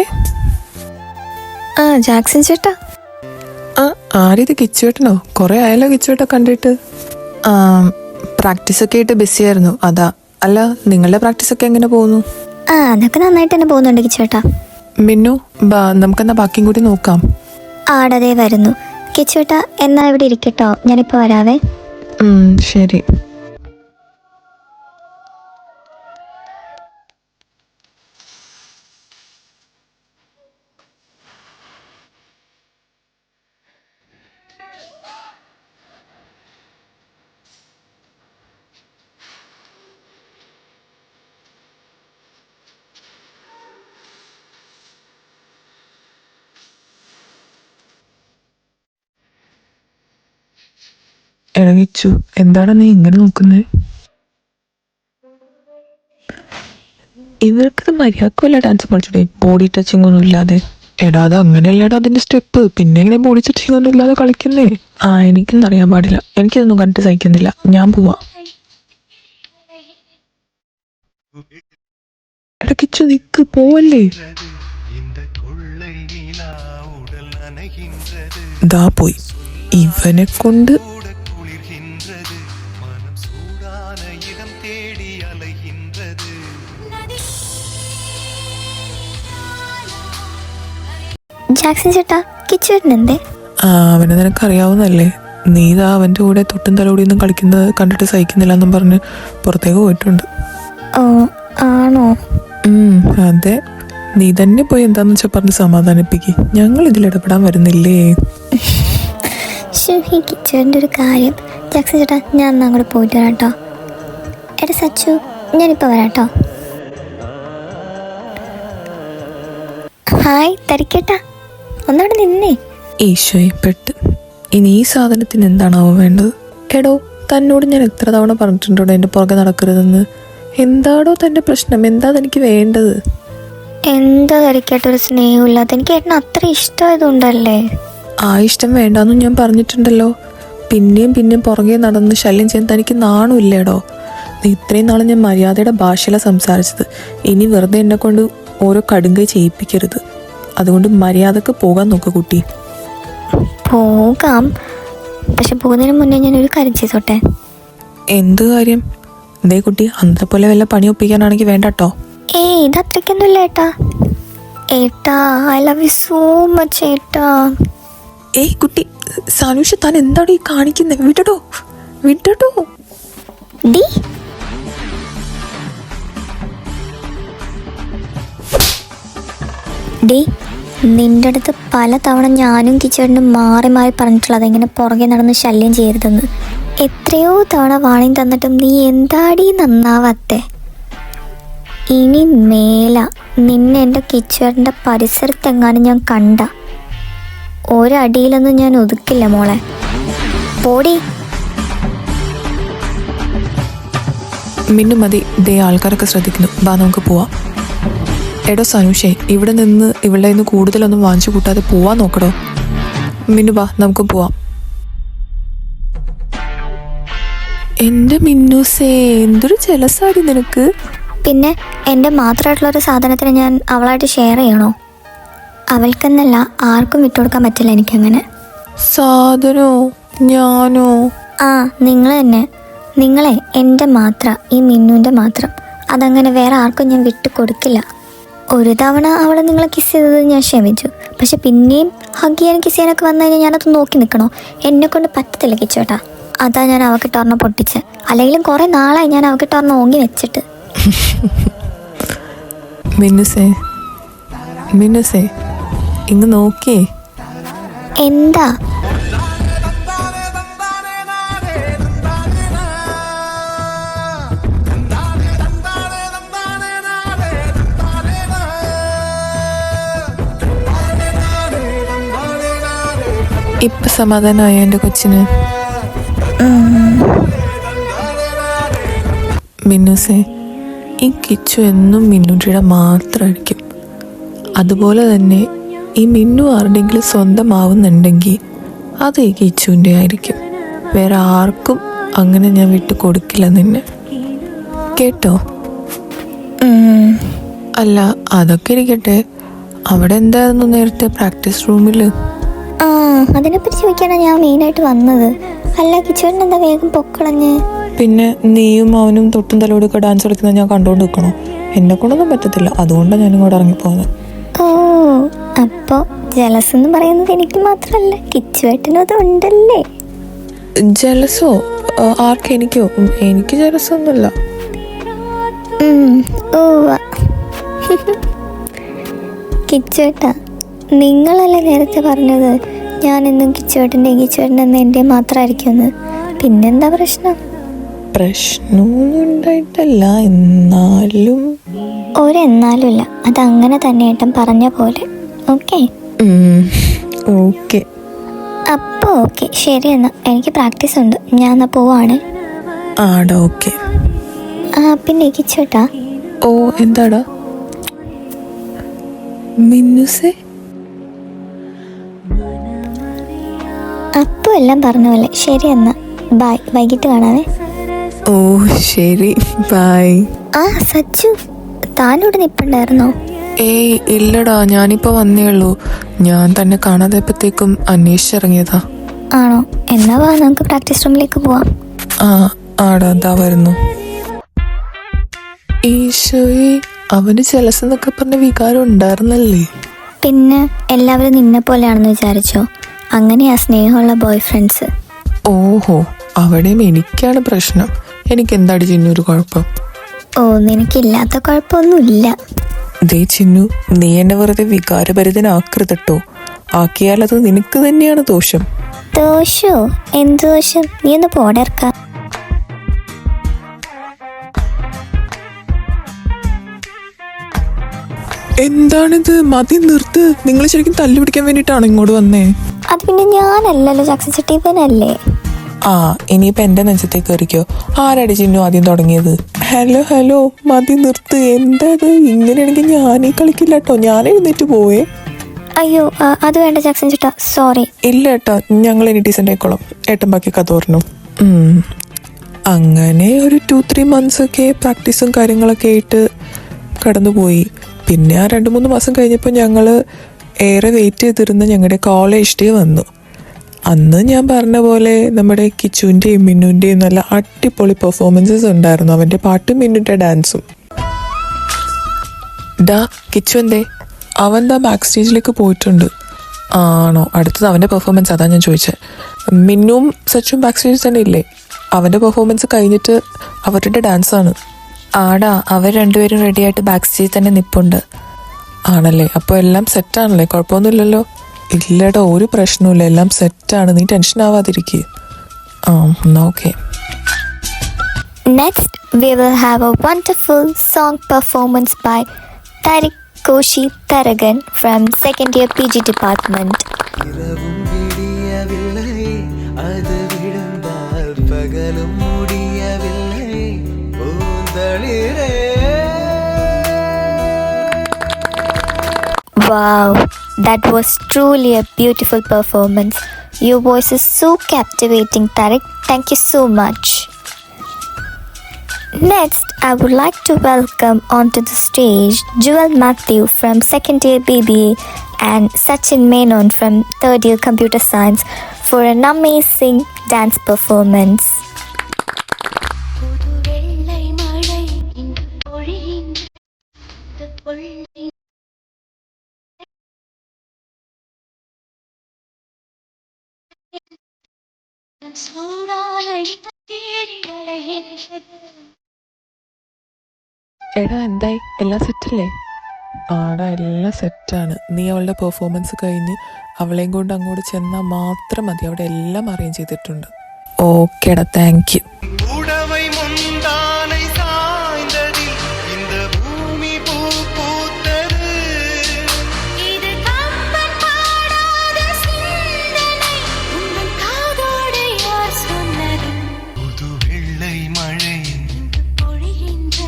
ജാക്സൺ ചേട്ടാ. ആരിത് കിച്ചുവേട്ടനോ? കുറേ ആയല്ലോ കിച്ചുവേട്ട കണ്ടിട്ട്. പ്രാക്ടീസൊക്കെ ആയിട്ട് ബിസി ആയിരുന്നു, അതാ. അല്ല, നിങ്ങളുടെ പ്രാക്ടീസൊക്കെ എങ്ങനെ പോകുന്നു? അതൊക്കെ നന്നായിട്ട് തന്നെ പോകുന്നുണ്ട് കിച്ചുവേട്ടാ. മിന്നു, നമുക്കെന്നാ ബാക്കിയും കൂടി നോക്കാം. ആടതേ വരുന്നു. കിച്ചുവേട്ടാ, എന്നാ ഇവിടെ ഇരിക്കട്ടോ, ഞാനിപ്പോൾ വരാവേ. ശരി. ഇറങ്ങിച്ചു, എന്താണ് നീ ഇങ്ങനെ നോക്കുന്നത്? ഇവർക്കത് മര്യാദക്കല്ല ഡാൻസ് കളിച്ചൂടെ, ബോഡി ടച്ചിങ് ഒന്നും ഇല്ലാതെ. എടാ, അത് അങ്ങനെയല്ലടാ അതിന്റെ സ്റ്റെപ്പ്. പിന്നെ എങ്ങനെ ബോഡി ടച്ചിങ് ഒന്നും ഇല്ലാതെ കളിക്കുന്നേ? എനിക്കൊന്നും അറിയാൻ പാടില്ല, എനിക്കിതൊന്നും കണ്ടിട്ട് സഹിക്കുന്നില്ല, ഞാൻ പോവാ. ഇടയ്ക്കിച്ചു നിക്ക്, പോവല്ലേ. ദാ പോയി. ഇവനെ കൊണ്ട് ജാക്സൺ ചേട്ടാ, കിച്ചുവേട്ടൻ എന്തേ? അവനെ നിനക്കറിയാവുന്നല്ലേ, നീ ഇതാ അവൻ്റെ കൂടെ തൊട്ടും തലോടിയൊന്നും കളിക്കുന്നത് കണ്ടിട്ട് സഹിക്കുന്നില്ല എന്നും പറഞ്ഞ് പുറത്തേക്ക് പോയിട്ടുണ്ട്. ഓ, ആണോ? അതെ, നീ തന്നെ പോയി എന്താന്ന് വെച്ചാൽ പറഞ്ഞ് സമാധാനിപ്പിക്ക്. ഞങ്ങൾ ഇതിൽ ഇടപെടാൻ വരുന്നില്ലേ? ഈ കിച്ചുവേട്ടൻ്റെ ഒരു കാര്യം. ജാക്സൺ ചേട്ടാ, ഞാൻ എന്നാ അങ്ങോട്ട് പോയിട്ട് വരാം കേട്ടോ. എടാ സച്ചു, ഞാനിപ്പോൾ വരാം കേട്ടോ. ഹായ് തരിക്കേട്ടാ, ഒന്നവിടെ നിന്നേ. ഈശോയെ പെട്ട്. ഇനി ഈ സാധനത്തിന് എന്താണാവോ വേണ്ടത്? എടോ, തന്നോട് ഞാൻ എത്ര തവണ പറഞ്ഞിട്ടുണ്ടോ എൻ്റെ പുറകെ നടക്കരുതെന്ന്? എന്താടോ തൻ്റെ പ്രശ്നം? എന്താ തനിക്ക് വേണ്ടത്? എന്താ തരിക്കേട്ടൊരു സ്നേഹമില്ലാത്ത? എനിക്ക് ഏട്ടന് അത്ര ഇഷ്ടമായതുകൊണ്ടല്ലേ. ആ ഇഷ്ടം വേണ്ടാന്നും ഞാൻ പറഞ്ഞിട്ടുണ്ടല്ലോ. പിന്നെയും പുറകെ നടന്ന് ശല്യം ചെയ്യാൻ തനിക്ക് നാണമില്ലേടോ? ഇത്രയും നാളെ ഞാൻ മര്യാദയുടെ ഭാഷയിലാണ് സംസാരിച്ചത്. ഇനി വെറുതെ എന്നെ കൊണ്ട് ഓരോ കടുങ്കൈ ചെയ്യിപ്പിക്കരുത്. അതുകൊണ്ട് മര്യാദക്ക് പോകാൻ നോക്ക് കുട്ടി. പോകാം, പക്ഷെ പോകുന്നതിന് മുന്നേ ഞാനൊരു കാര്യം ചെയ്തോട്ടെ. എന്ത് കാര്യം? എന്തേ കുട്ടി, അന്നത്തെ പോലെ വല്ല പണി ഒപ്പിക്കാനാണെങ്കിൽ വേണ്ട കേട്ടോ. ഇത് അത്രയ്ക്കൊന്നുമില്ല ഏട്ടാ. ഏട്ടാ, I love U so much ഏട്ടാ. കുട്ടി, സനുഷ താൻ എന്താടോ ഈ കാണിക്കുന്നത്? വിടടോ. ഡി ഡി നിൻ്റെ അടുത്ത് പല തവണ ഞാനും കിച്ചേട്ടനും മാറി മാറി പറഞ്ഞിട്ടുള്ളത് ഇങ്ങനെ പുറകെ നടന്ന് ശല്യം ചെയ്യരുതെന്ന്. എത്രയോ തവണ വാണിംഗ് തന്നിട്ടും നീ എന്താടി നന്നാവാത്തെ? ഇനി മേല നിന്നെ എൻ്റെ കിച്ചേട്ടൻ്റെ പരിസരത്തെങ്ങാനും ഞാൻ കണ്ട ഒരടിയിലൊന്നും ഞാൻ ഒതുക്കില്ല മോളെ. പോടി. മിന്നു മതി, ദേ ആൾക്കാരൊക്കെ ശ്രദ്ധിക്കുന്നു. ബാ നമുക്ക് പോവാം. എടോ സനുഷേ, ഇവിടെ നിന്ന് ഇവളുടെ നിന്ന് കൂടുതലൊന്നും വാങ്ങിച്ചു കൂട്ടാതെ പോവാൻ നോക്കടോ. മിന്നു ബാ നമുക്ക് പോവാം. എൻ്റെ മിന്നൂസേ, എന്തൊരു ജലസാടി നിനക്ക്. പിന്നെ എൻ്റെ മാത്രമായിട്ടുള്ളൊരു സാധനത്തിന് ഞാൻ അവളായിട്ട് ഷെയർ ചെയ്യണോ? അവൾക്കെന്നല്ല ആർക്കും വിട്ടുകൊടുക്കാൻ പറ്റില്ല എനിക്കങ്ങനെ. സാധനോ? ഞാനോ? ആ, നിങ്ങൾ തന്നെ. നിങ്ങളെ എൻ്റെ മാത്രം, ഈ മിന്നുവിൻ്റെ മാത്രം. അതങ്ങനെ വേറെ ആർക്കും ഞാൻ വിട്ടു കൊടുക്കില്ല. ഒരു തവണ അവൾ നിങ്ങളെ കിസ് ചെയ്തത് ഞാൻ ക്ഷമിച്ചു. പക്ഷെ പിന്നെയും ഹഗ് ചെയ്യാനും കിസ് ചെയ്യാനൊക്കെ വന്നു കഴിഞ്ഞാൽ ഞാനത് നോക്കി നിൽക്കണോ? എന്നെ കൊണ്ട് പറ്റത്തില്ല കിച്ചേട്ടാ. അതാ ഞാൻ അവക്കിട്ടൊരെണ്ണം പൊട്ടിച്ച്. അല്ലെങ്കിലും കുറേ നാളായി ഞാൻ അവക്കിട്ടൊരെണ്ണം ഓങ്ങി വെച്ചിട്ട്. മിന്നുസേ, മിന്നുസേ ഇങ്ങ് നോക്കിയേ. എന്താ? ഇപ്പൊ സമാധാനമായ എൻ്റെ കൊച്ചിന്? മിന്നുസേ, ഈ കിച്ചു എന്നും മിന്നുട്ടിയുടെ മാത്രമായിരിക്കും. അതുപോലെ തന്നെ ഈ മിന്നു ആരുടെങ്കിലും സ്വന്തമാവുന്നുണ്ടെങ്കിൽ അത് ഈ കിച്ചുവിൻ്റെ ആയിരിക്കും. വേറെ ആർക്കും അങ്ങനെ ഞാൻ വിട്ടു കൊടുക്കില്ല നിന്നെ, കേട്ടോ? അല്ല, അതൊക്കെ ഇരിക്കട്ടെ. അവിടെ എന്തായിരുന്നു നേരത്തെ പ്രാക്ടീസ് റൂമിൽ? ആ, അതിനെപ്പറ്റി ചോദിക്കാനാണ് ഞാൻ മെയിനായിട്ട് വന്നത്. അല്ല, കിച്ചേട്ടൻ എന്താ വേഗം പൊക്കളഞ്ഞ്? പിന്നെ നീയും അവനും തൊട്ടും തലോടൊക്കെ ഡാൻസ് കളിക്കുന്നത് ഞാൻ കണ്ടുകൊണ്ട് നിൽക്കണോ? എന്നെ കൊണ്ടൊന്നും പറ്റത്തില്ല. അതുകൊണ്ടാണ് ഞാനിങ്ങോട്ട് ഇറങ്ങിപ്പോകുന്നത്. ഓ, അപ്പോൾ ജലസ് എന്ന് പറയുന്നത് എനിക്ക് മാത്രമല്ല, കിച്ചുവേട്ടനും അത് ഉണ്ടല്ലേ? ജലസോ? ആർക്ക്? എനിക്കോ? എനിക്ക് ജലസൊന്നുമില്ല. കിച്ചുവേട്ടാ, നിങ്ങളല്ലേ നേരത്തെ പറഞ്ഞത് ഞാനെന്നും കിച്ചുവേട്ടൻ്റെ കിച്ചുവേട്ടൻ എൻ്റെ മാത്രമായിരിക്കുമെന്ന്. പിന്നെന്താ പ്രശ്നം? പ്രശ്നമൊന്നും ഉണ്ടായിട്ടല്ല, എന്നാലും ഒരെന്നാലും ഇല്ല. അതങ്ങനെ തന്നെ ഏട്ടൻ പറഞ്ഞ പോലെ. Okay okay. അപ്പോൾ ഓക്കെ, ശരി. എന്നാൽ എനിക്ക് പ്രാക്ടീസ് ഉണ്ട്, ഞാൻ എന്നാൽ പോവാണ്. ആടാ, ഓക്കെ. ആ, പിന്നെ കിച്ചുവേട്ടാ. ഓ, എന്താടാ? മിന്നുസേ, അപ്പോൾ എല്ലാം പറഞ്ഞ പോലെ. ശരി എന്നാൽ ബൈ, വൈകിട്ട് കാണാവേ. ഓ ശരി, ബൈ. ആ സച്ചു, താനിവിടെ നിൽപ്പുണ്ടായിരുന്നോ? ഏയ് ഇല്ലടാ, ഞാനിപ്പോൾ വന്നേ ഉള്ളൂ. ഞാൻ തന്നെ കാണാതെപ്പോഴത്തേക്കും അന്വേഷിച്ചിറങ്ങിയതാ. ആണോ? എന്നാ വാ, നമുക്ക് പ്രാക്ടീസ് റൂമിലേക്ക് പോവാം. ആടാ, എന്താ വരുന്നു. ഈശോയെ, അവന് ജലസെന്നൊക്കെ പറഞ്ഞ വികാരം ഉണ്ടായിരുന്നല്ലേ? പിന്നെ എല്ലാവരും നിന്നെ പോലെയാണെന്ന് വിചാരിച്ചോ? അങ്ങനെയാ സ്നേഹമുള്ള ബോയ് ഫ്രണ്ട്സ്. ഓഹോ, അവിടെയും എനിക്കാണ് പ്രശ്നം. എനിക്ക് എന്താടി ചിന്നു ഒരു കുഴപ്പം? ഓ, നിനക്കില്ലാത്ത കുഴപ്പമൊന്നുമില്ല. ദേ ചിന്നു, നീ എന്നെ വെറുതെ വികാരഭരിതനാക്കരുതട്ടോ. ആക്കിയാലത് നിനക്ക് തന്നെയാണ് ദോഷം. ദോഷോ? എന്ത് ദോഷം? നീ ഒന്ന് പോടർക്ക. എന്താണിത്? മതി, നിർത്ത്. നിങ്ങൾ ശരിക്കും തല്ലു പിടിക്കാൻ വേണ്ടിയിട്ടാണ് ഇങ്ങോട്ട് വന്നേ? അത് പിന്നെ ഞാനല്ലല്ലോ, ചക്സച്ചട്ടീപ്പനല്ലേ. ഇനിയിപ്പോൾ എൻ്റെ നെഞ്ചത്തേക്ക് കയറിക്കോ. ആരാടി ചിന്നു ആദ്യം തുടങ്ങിയത്? ഹലോ, മതി, നിർത്ത്. എന്താ ഇത്? ഇങ്ങനെയാണെങ്കിൽ ഞാനീ കളിക്കില്ല കേട്ടോ. ഞാൻ എഴുന്നേറ്റ് പോവേ. അയ്യോ, അത് വേണ്ട ജാക്സൺ ചേട്ടാ, സോറി. ഇല്ല ഏട്ടാ, ഞങ്ങൾ ഇനി ഡീസൻ്റ് ആയിക്കോളാം. ഏട്ടൻ ബാക്കി കഥ പറഞ്ഞു. അങ്ങനെ ഒരു 2-3 മന്ത്സൊക്കെ പ്രാക്ടീസും കാര്യങ്ങളൊക്കെ ആയിട്ട് കടന്നുപോയി. പിന്നെ ആ 2-3 മാസം കഴിഞ്ഞപ്പോൾ ഞങ്ങൾ ഏറെ വെയിറ്റ് ചെയ്തിരുന്ന ഞങ്ങളുടെ കോളേജ് ഡേ വന്നു. അന്ന് ഞാൻ പറഞ്ഞ പോലെ നമ്മുടെ കിച്ചുവിൻ്റെയും മിന്നുവിൻ്റെയും നല്ല അടിപൊളി പെർഫോമൻസസ് ഉണ്ടായിരുന്നു. അവൻ്റെ പാട്ടും മിന്നുൻ്റെ ഡാൻസും. കിച്ചു എന്തേ? അവൻ ബാക്ക് സ്റ്റേജിലേക്ക് പോയിട്ടുണ്ട്. ആണോ? അടുത്തത് അവൻ്റെ പെർഫോമൻസ്, അതാ ഞാൻ ചോദിച്ചത്. മിന്നും സച്ചും ബാക്ക് സ്റ്റേജിൽ തന്നെ ഇല്ലേ? അവൻ്റെ പെർഫോമൻസ് കഴിഞ്ഞിട്ട് അവരുടെ ഡാൻസാണ്. ആടാ, അവർ രണ്ടുപേരും റെഡിയായിട്ട് ബാക്ക് സ്റ്റേജിൽ തന്നെ നിൽപ്പുണ്ട്. ആണല്ലേ, അപ്പോൾ എല്ലാം സെറ്റാണല്ലേ, കുഴപ്പമൊന്നുമില്ലല്ലോ? ഇല്ലടാ, ഒരു പ്രശ്നമില്ല, എല്ലാം സെറ്റാണ്, നീ ടെൻഷൻ ആവാതിരിക്കുക. എന്നാ okay. Next, we will have a wonderful song performance by Tariq Koshi Taragan from second year PG department. இரவும் விடியவில்லை, அது விழுந்தால் பகலும் முடியவில்லை, பூந்தளிரே. Wow, that was truly a beautiful performance. Your voice is so captivating, Tariq. Thank you so much. Next, I would like to welcome onto the stage Jewel Matthew from second year BBA and Sachin Menon from third year computer science for an amazing dance performance. എടാ എന്തായി, എല്ലാം സെറ്റല്ലേ? ആടാ, എല്ലാം സെറ്റാണ്. നീ അവളുടെ performance കഴിഞ്ഞ് അവളെയും കൊണ്ട് അങ്ങോട്ട് ചെന്നാൽ മാത്രം മതി, അവിടെ എല്ലാം അറേഞ്ച് ചെയ്തിട്ടുണ്ട്. ഓക്കേടാ, താങ്ക് യു. உடவை முந்தானை சாய்ந்ததில் இந்த பூமி பூ பூத்தது. இது கம்பன் பாடாத சிந்தனை, உங்கள் காதோடு யார் சொன்னது? புது வெள்ளை மழை பொழிகின்ற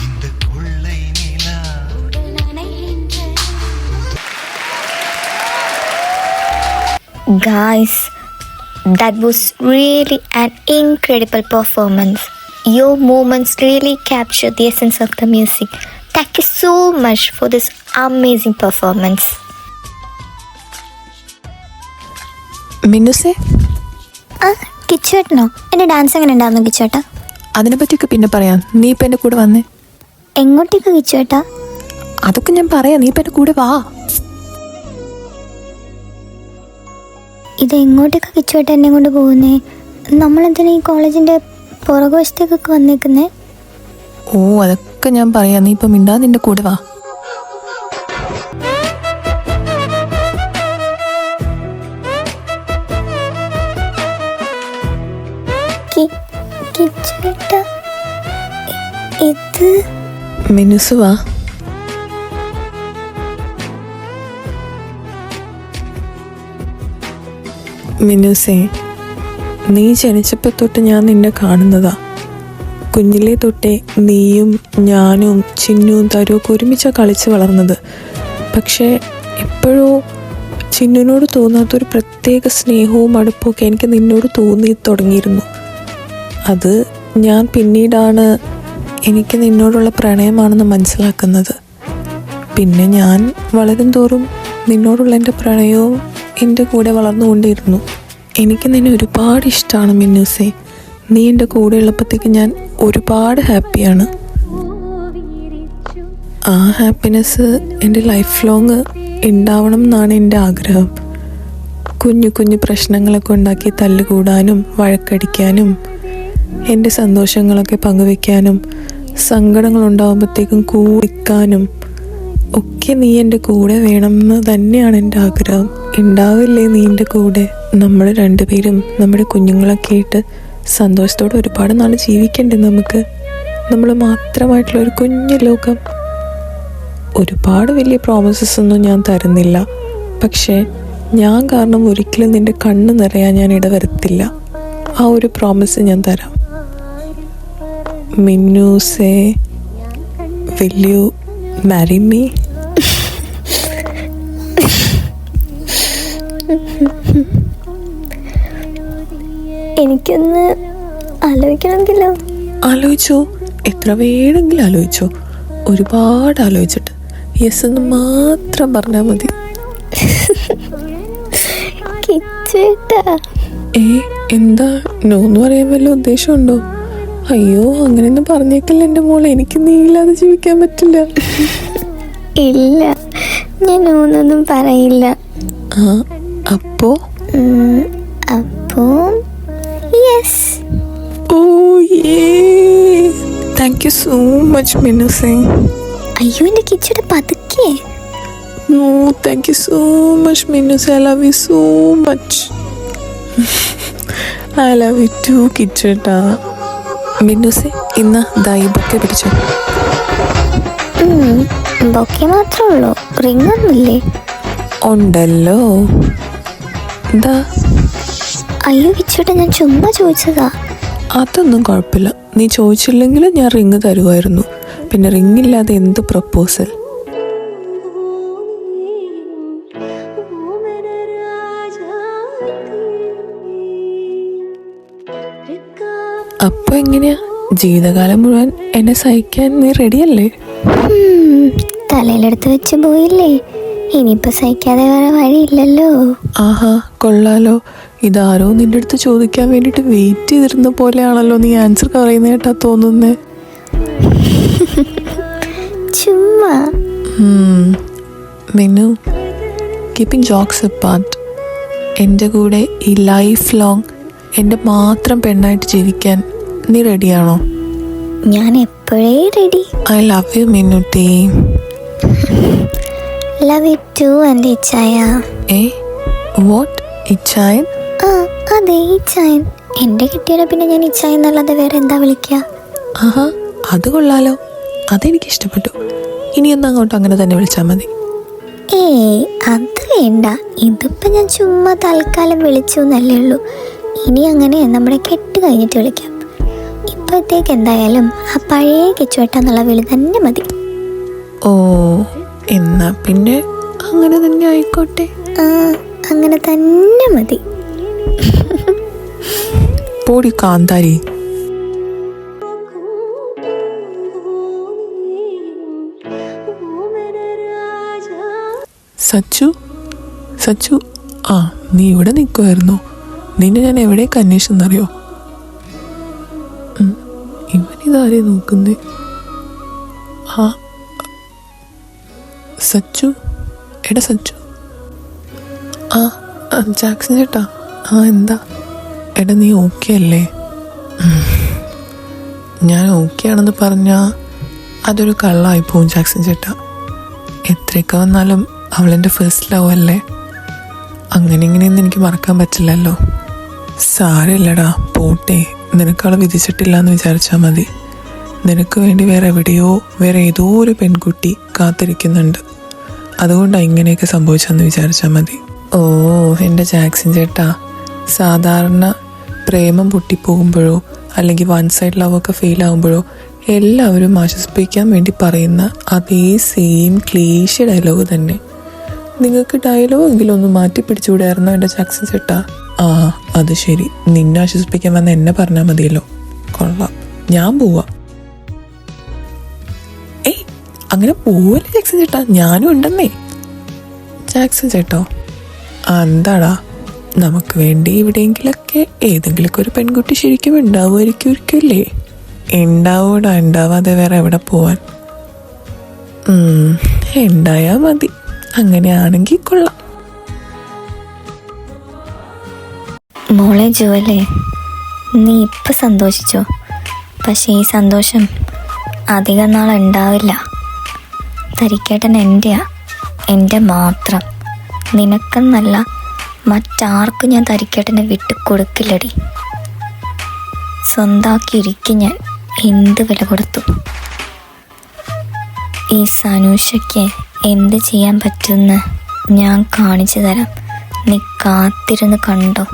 இந்த கொள்ளை நிலா. உடல் நனைகின்ற. Guys, that was really an incredible performance. Your movements really captured the essence of the music. Thank you so much for this amazing performance. മിന്നുസേ, കിച്ചേട്ടനോ? എൻ്റെ ഡാൻസ് എങ്ങനെ ഉണ്ടായിരുന്നു കിച്ചേട്ടാ? അതിനെപ്പറ്റിയൊക്കെ പിന്നെ പറയാം. നീ ഇപ്പം എൻ്റെ കൂടെ വന്നേ. എങ്ങോട്ടേക്ക് കിച്ചേട്ടാ? അതൊക്കെ ഞാൻ പറയാം, നീ ഇപ്പം എൻ്റെ കൂടെ വാ. ഇത് എങ്ങോട്ടേക്ക് കിച്ചേട്ടാ എന്നെ കൊണ്ട് പോകുന്നേ? നമ്മളെന്തിനാ ഈ കോളേജിൻ്റെ പുറകുവശത്തേക്കൊക്കെ വന്നേക്കുന്നേ? ഓ, അതൊക്കെ ഞാൻ പറയാം, നീ ഇപ്പം മിണ്ടാ, നിന്റെ കൂടെ വാ. കിച്ചേട്ടാ, ഇത് മിനുസ് വാ. മിനുസേ, നീ ജനിച്ചപ്പോൾ തൊട്ട് ഞാൻ നിന്നെ കാണുന്നതാ. കുഞ്ഞിലേ തൊട്ടേ നീയും ഞാനും ചിന്നുവും തരുമൊക്കെ ഒരുമിച്ചാണ് കളിച്ച് വളർന്നത്. പക്ഷേ എപ്പോഴോ ചിന്നുവിനോട് തോന്നാത്തൊരു പ്രത്യേക സ്നേഹവും അടുപ്പമൊക്കെ എനിക്ക് നിന്നോട് തോന്നി തുടങ്ങിയിരുന്നു. അത് ഞാൻ പിന്നീടാണ് എനിക്ക് നിന്നോടുള്ള പ്രണയമാണെന്ന് മനസ്സിലാക്കുന്നത്. പിന്നെ ഞാൻ വളരും തോറും നിന്നോടുള്ള എൻ്റെ പ്രണയവും എൻ്റെ കൂടെ വളർന്നുകൊണ്ടിരുന്നു. എനിക്ക് നിന്നെ ഒരുപാട് ഇഷ്ടമാണ് മിന്നൂസേ. നീ എൻ്റെ കൂടെ ഉള്ളപ്പോഴത്തേക്ക് ഞാൻ ഒരുപാട് ഹാപ്പിയാണ്. ആ ഹാപ്പിനെസ് എൻ്റെ ലൈഫ് ലോങ് ഉണ്ടാവണം എന്നാണ് എൻ്റെ ആഗ്രഹം. കുഞ്ഞു കുഞ്ഞു പ്രശ്നങ്ങളൊക്കെ ഉണ്ടാക്കി തല്ലുകൂടാനും വഴക്കടിക്കാനും എൻ്റെ സന്തോഷങ്ങളൊക്കെ പങ്കുവെക്കാനും സങ്കടങ്ങളുണ്ടാകുമ്പോഴത്തേക്കും കൂടിക്കാനും ഒക്കെ നീ എൻ്റെ കൂടെ വേണമെന്ന് തന്നെയാണ് എൻ്റെ ആഗ്രഹം. ഉണ്ടാവില്ലേ നീ എൻ്റെ കൂടെ? നമ്മൾ രണ്ടുപേരും നമ്മുടെ കുഞ്ഞുങ്ങളൊക്കെ ആയിട്ട് സന്തോഷത്തോടെ ഒരുപാട് നാൾ ജീവിക്കണ്ടേ നമുക്ക്? നമ്മൾ മാത്രമായിട്ടുള്ള ഒരു കുഞ്ഞു ലോകം. ഒരുപാട് വലിയ പ്രോമിസസ് ഒന്നും ഞാൻ തരുന്നില്ല, പക്ഷേ ഞാൻ കാരണം ഒരിക്കലും നിൻ്റെ കണ്ണ് നിറയാൻ ഞാൻ ഇടവരുത്തില്ല. ആ ഒരു പ്രോമിസ് ഞാൻ തരാം. മിന്നൂസേ, വിൽ യു മാരി മീ? എനിക്കൊന്ന് ആലോചിക്കണമെങ്കിലോ? ആലോചിച്ചോ, എത്ര വേണമെങ്കിലും ആലോചിച്ചോ. ഒരുപാട് ആലോചിച്ചിട്ട് യെസ് എന്ന് മാത്രം പറഞ്ഞാൽ മതി. കിച്ചേട്ടാ, എന്താ നോന്ന് പറയാൻ വല്ല ഉദ്ദേശമുണ്ടോ? അയ്യോ, അങ്ങനെയൊന്നും പറഞ്ഞേക്കല്ല എൻ്റെ മോളെ, എനിക്ക് നീ ഇല്ലാതെ ജീവിക്കാൻ പറ്റില്ല. ഇല്ല, ഞാൻ ഒന്നൊന്നും പറയില്ല. അപ്പോ yes. Oh yeah, thank you so much മിന്നുസേ. അയ്യോ, എൻ്റെ കിച്ചേട്ടാ പതുക്കെ. No, thank you so much, Minus. I love you so much. I love you too, കിച്ചേട്ടാ. മിന്നുസെ ഇന്ന് ദൈവൊക്കെ പിടിച്ചോ. ബൊക്കെ മാത്രമേ ഉള്ളൂ, റിംഗ് ഒന്നുമില്ലേ? ഉണ്ടല്ലോ. എന്താ? അയ്യോ കിച്ചേട്ടാ, ഞാൻ ചുമ്മാ ചോദിച്ചതാ. അതൊന്നും കുഴപ്പമില്ല, നീ ചോദിച്ചില്ലെങ്കിൽ ഞാൻ റിങ് തരുമായിരുന്നു. പിന്നെ റിങ് ഇല്ലാതെ എന്ത് പ്രപ്പോസൽ? അപ്പൊ എങ്ങനെയാ, ജീവിതകാലം മുഴുവൻ എന്നെ സഹിക്കാൻ നീ റെഡിയല്ലേ? തലയിലെടുത്ത് വെച്ച് പോയില്ലേ, ഇനിയിപ്പോ സഹിക്കാതെ വേറെ വഴിയില്ലല്ലോ. ആഹാ, കൊള്ളാലോ. ഇതാരോ നിന്റെ അടുത്ത് ചോദിക്കാൻ വേണ്ടിട്ട് വെയിറ്റ് ചെയ്തിരുന്ന പോലെയാണല്ലോ നീ ആൻസർ പറയുന്ന കേട്ടാ തോന്നുന്നേ. ചുമ്മാ. മിന്നു, കീപ്പിംഗ് ജോക്സ് അപ്പാർട്ട്, എൻ്റെ കൂടെ ഈ ലൈഫ് ലോങ് എൻ്റെ മാത്രം പെണ്ണായിട്ട് ജീവിക്കാൻ നീ റെഡിയാണോ? ഞാൻ എപ്പോഴേ ready. I love you Minnutty. Love you too എൻ്റെ ഇച്ചായ. വാട്ട്? ഇച്ചായൻ? അതെ, ഇച്ചായൻ. എൻ്റെ കിട്ടിയാലോ പിന്നെ ഞാൻ ഇച്ചായൻ എന്നല്ലാതെ വേറെ എന്താ വിളിക്കുക? ആഹാ, അത് കൊള്ളാലോ, അതെനിക്ക് ഇഷ്ടപ്പെട്ടു. ഇനി ഒന്ന് അങ്ങോട്ട് അങ്ങനെ തന്നെ വിളിച്ചാൽ മതി. അത് വേണ്ട, ഇതിപ്പോ ഞാൻ ചുമ്മാ തൽക്കാലം വിളിച്ചു എന്നല്ലേ ഉള്ളൂ. ഇനി അങ്ങനെ നമ്മുടെ കെട്ട് കഴിഞ്ഞിട്ട് വിളിക്കാം. ഇപ്പോഴത്തേക്ക് എന്തായാലും ആ പഴയ കിച്ചുവേട്ട എന്നുള്ള വിളി തന്നെ മതി. ഓ, എന്നാ പിന്നെ അങ്ങനെ തന്നെ ആയിക്കോട്ടെ. അങ്ങനെ തന്നെ മതി. പോടി കാന്താരി. സച്ചു, സച്ചു, നീ ഇവിടെ നിൽക്കുമായിരുന്നോ? നിന്നെ ഞാൻ എവിടേക്ക് അന്വേഷിച്ചെന്നറിയോ? ഇവനിതാരെ നോക്കുന്നേ? സച്ചു, എടാ സച്ചു. ജാക്സൺ ചേട്ടാ. എന്താ? എടാ നീ ഓക്കെ അല്ലേ? ഞാൻ ഓക്കെ ആണെന്ന് പറഞ്ഞാൽ അതൊരു കള്ളായി പോവും ജാക്സൺ ചേട്ടാ. എത്രയൊക്കെ വന്നാലും അവളെൻ്റെ ഫസ്റ്റ് ലവ് അല്ലേ. അങ്ങനെ ഇങ്ങനെയൊന്നും എനിക്ക് മറക്കാൻ പറ്റില്ലല്ലോ. സാരമില്ലടാ, പോട്ടെ. നിനക്കവളെ വിധിച്ചിട്ടില്ല എന്ന് വിചാരിച്ചാൽ മതി. നിനക്ക് വേണ്ടി വേറെ ഏതോ ഒരു പെൺകുട്ടി കാത്തിരിക്കുന്നുണ്ട്. അതുകൊണ്ടാണ് ഇങ്ങനെയൊക്കെ സംഭവിച്ചെന്ന് വിചാരിച്ചാൽ മതി. ഓ എൻ്റെ ജാക്സൺ ചേട്ടാ, സാധാരണ പ്രേമം പൊട്ടിപ്പോകുമ്പോഴോ അല്ലെങ്കിൽ വൺ സൈഡ് ലവൊക്കെ ഫെയിൽ ആകുമ്പോഴോ എല്ലാവരും ആശ്വസിപ്പിക്കാൻ വേണ്ടി പറയുന്ന അതേ സെയിം ക്ലീശ ഡയലോഗ് തന്നെ. നിങ്ങൾക്ക് ഡയലോഗെങ്കിലും ഒന്ന് മാറ്റി പിടിച്ചുകൂടായിരുന്നോ എൻ്റെ ജാക്സൺ ചേട്ടാ? അത് ശരി, നിന്നെ ആശ്വസിപ്പിക്കാൻ വന്ന എന്നെ പറഞ്ഞാൽ മതിയല്ലോ. കൊള്ളാം, ഞാൻ പോവാ. അങ്ങനെ പോവല്ലേ ജാക്സൺ ചേട്ടാ, ഞാനും ഉണ്ടെന്നേ. ജാക്സൺ ചേട്ടോ, എന്താടാ? നമുക്ക് വേണ്ടി എവിടെയെങ്കിലൊക്കെ ഏതെങ്കിലുമൊക്കെ ഒരു പെൺകുട്ടി ശരിക്കും ഉണ്ടാവുമായിരിക്കും ഒരിക്കലേ. ഉണ്ടാവൂടാ, ഉണ്ടാവാതെ വേറെ എവിടെ പോവാൻ? ഉണ്ടായാ മതി. അങ്ങനെയാണെങ്കിൽ കൊള്ളാം. മോളെ ജുവല്ലേ, നീ ഇപ്പം സന്തോഷിച്ചോ? പക്ഷേ ഈ സന്തോഷം അധികം നാളുണ്ടാവില്ല. തരിക്കേട്ടൻ എൻ്റെയാ, എൻ്റെ മാത്രം. നിനക്കെന്നല്ല, മറ്റാർക്കും ഞാൻ തരിക്കേട്ടനെ വിട്ടു കൊടുക്കില്ലടി. സ്വന്താക്കിയിരിക്കും ഞാൻ, എന്ത് വില കൊടുത്തു. ഈ സനൂഷയ്ക്ക് എന്ത് ചെയ്യാൻ പറ്റുമെന്ന് ഞാൻ കാണിച്ചു തരാം. നീ കാത്തിരുന്ന് കണ്ടോ.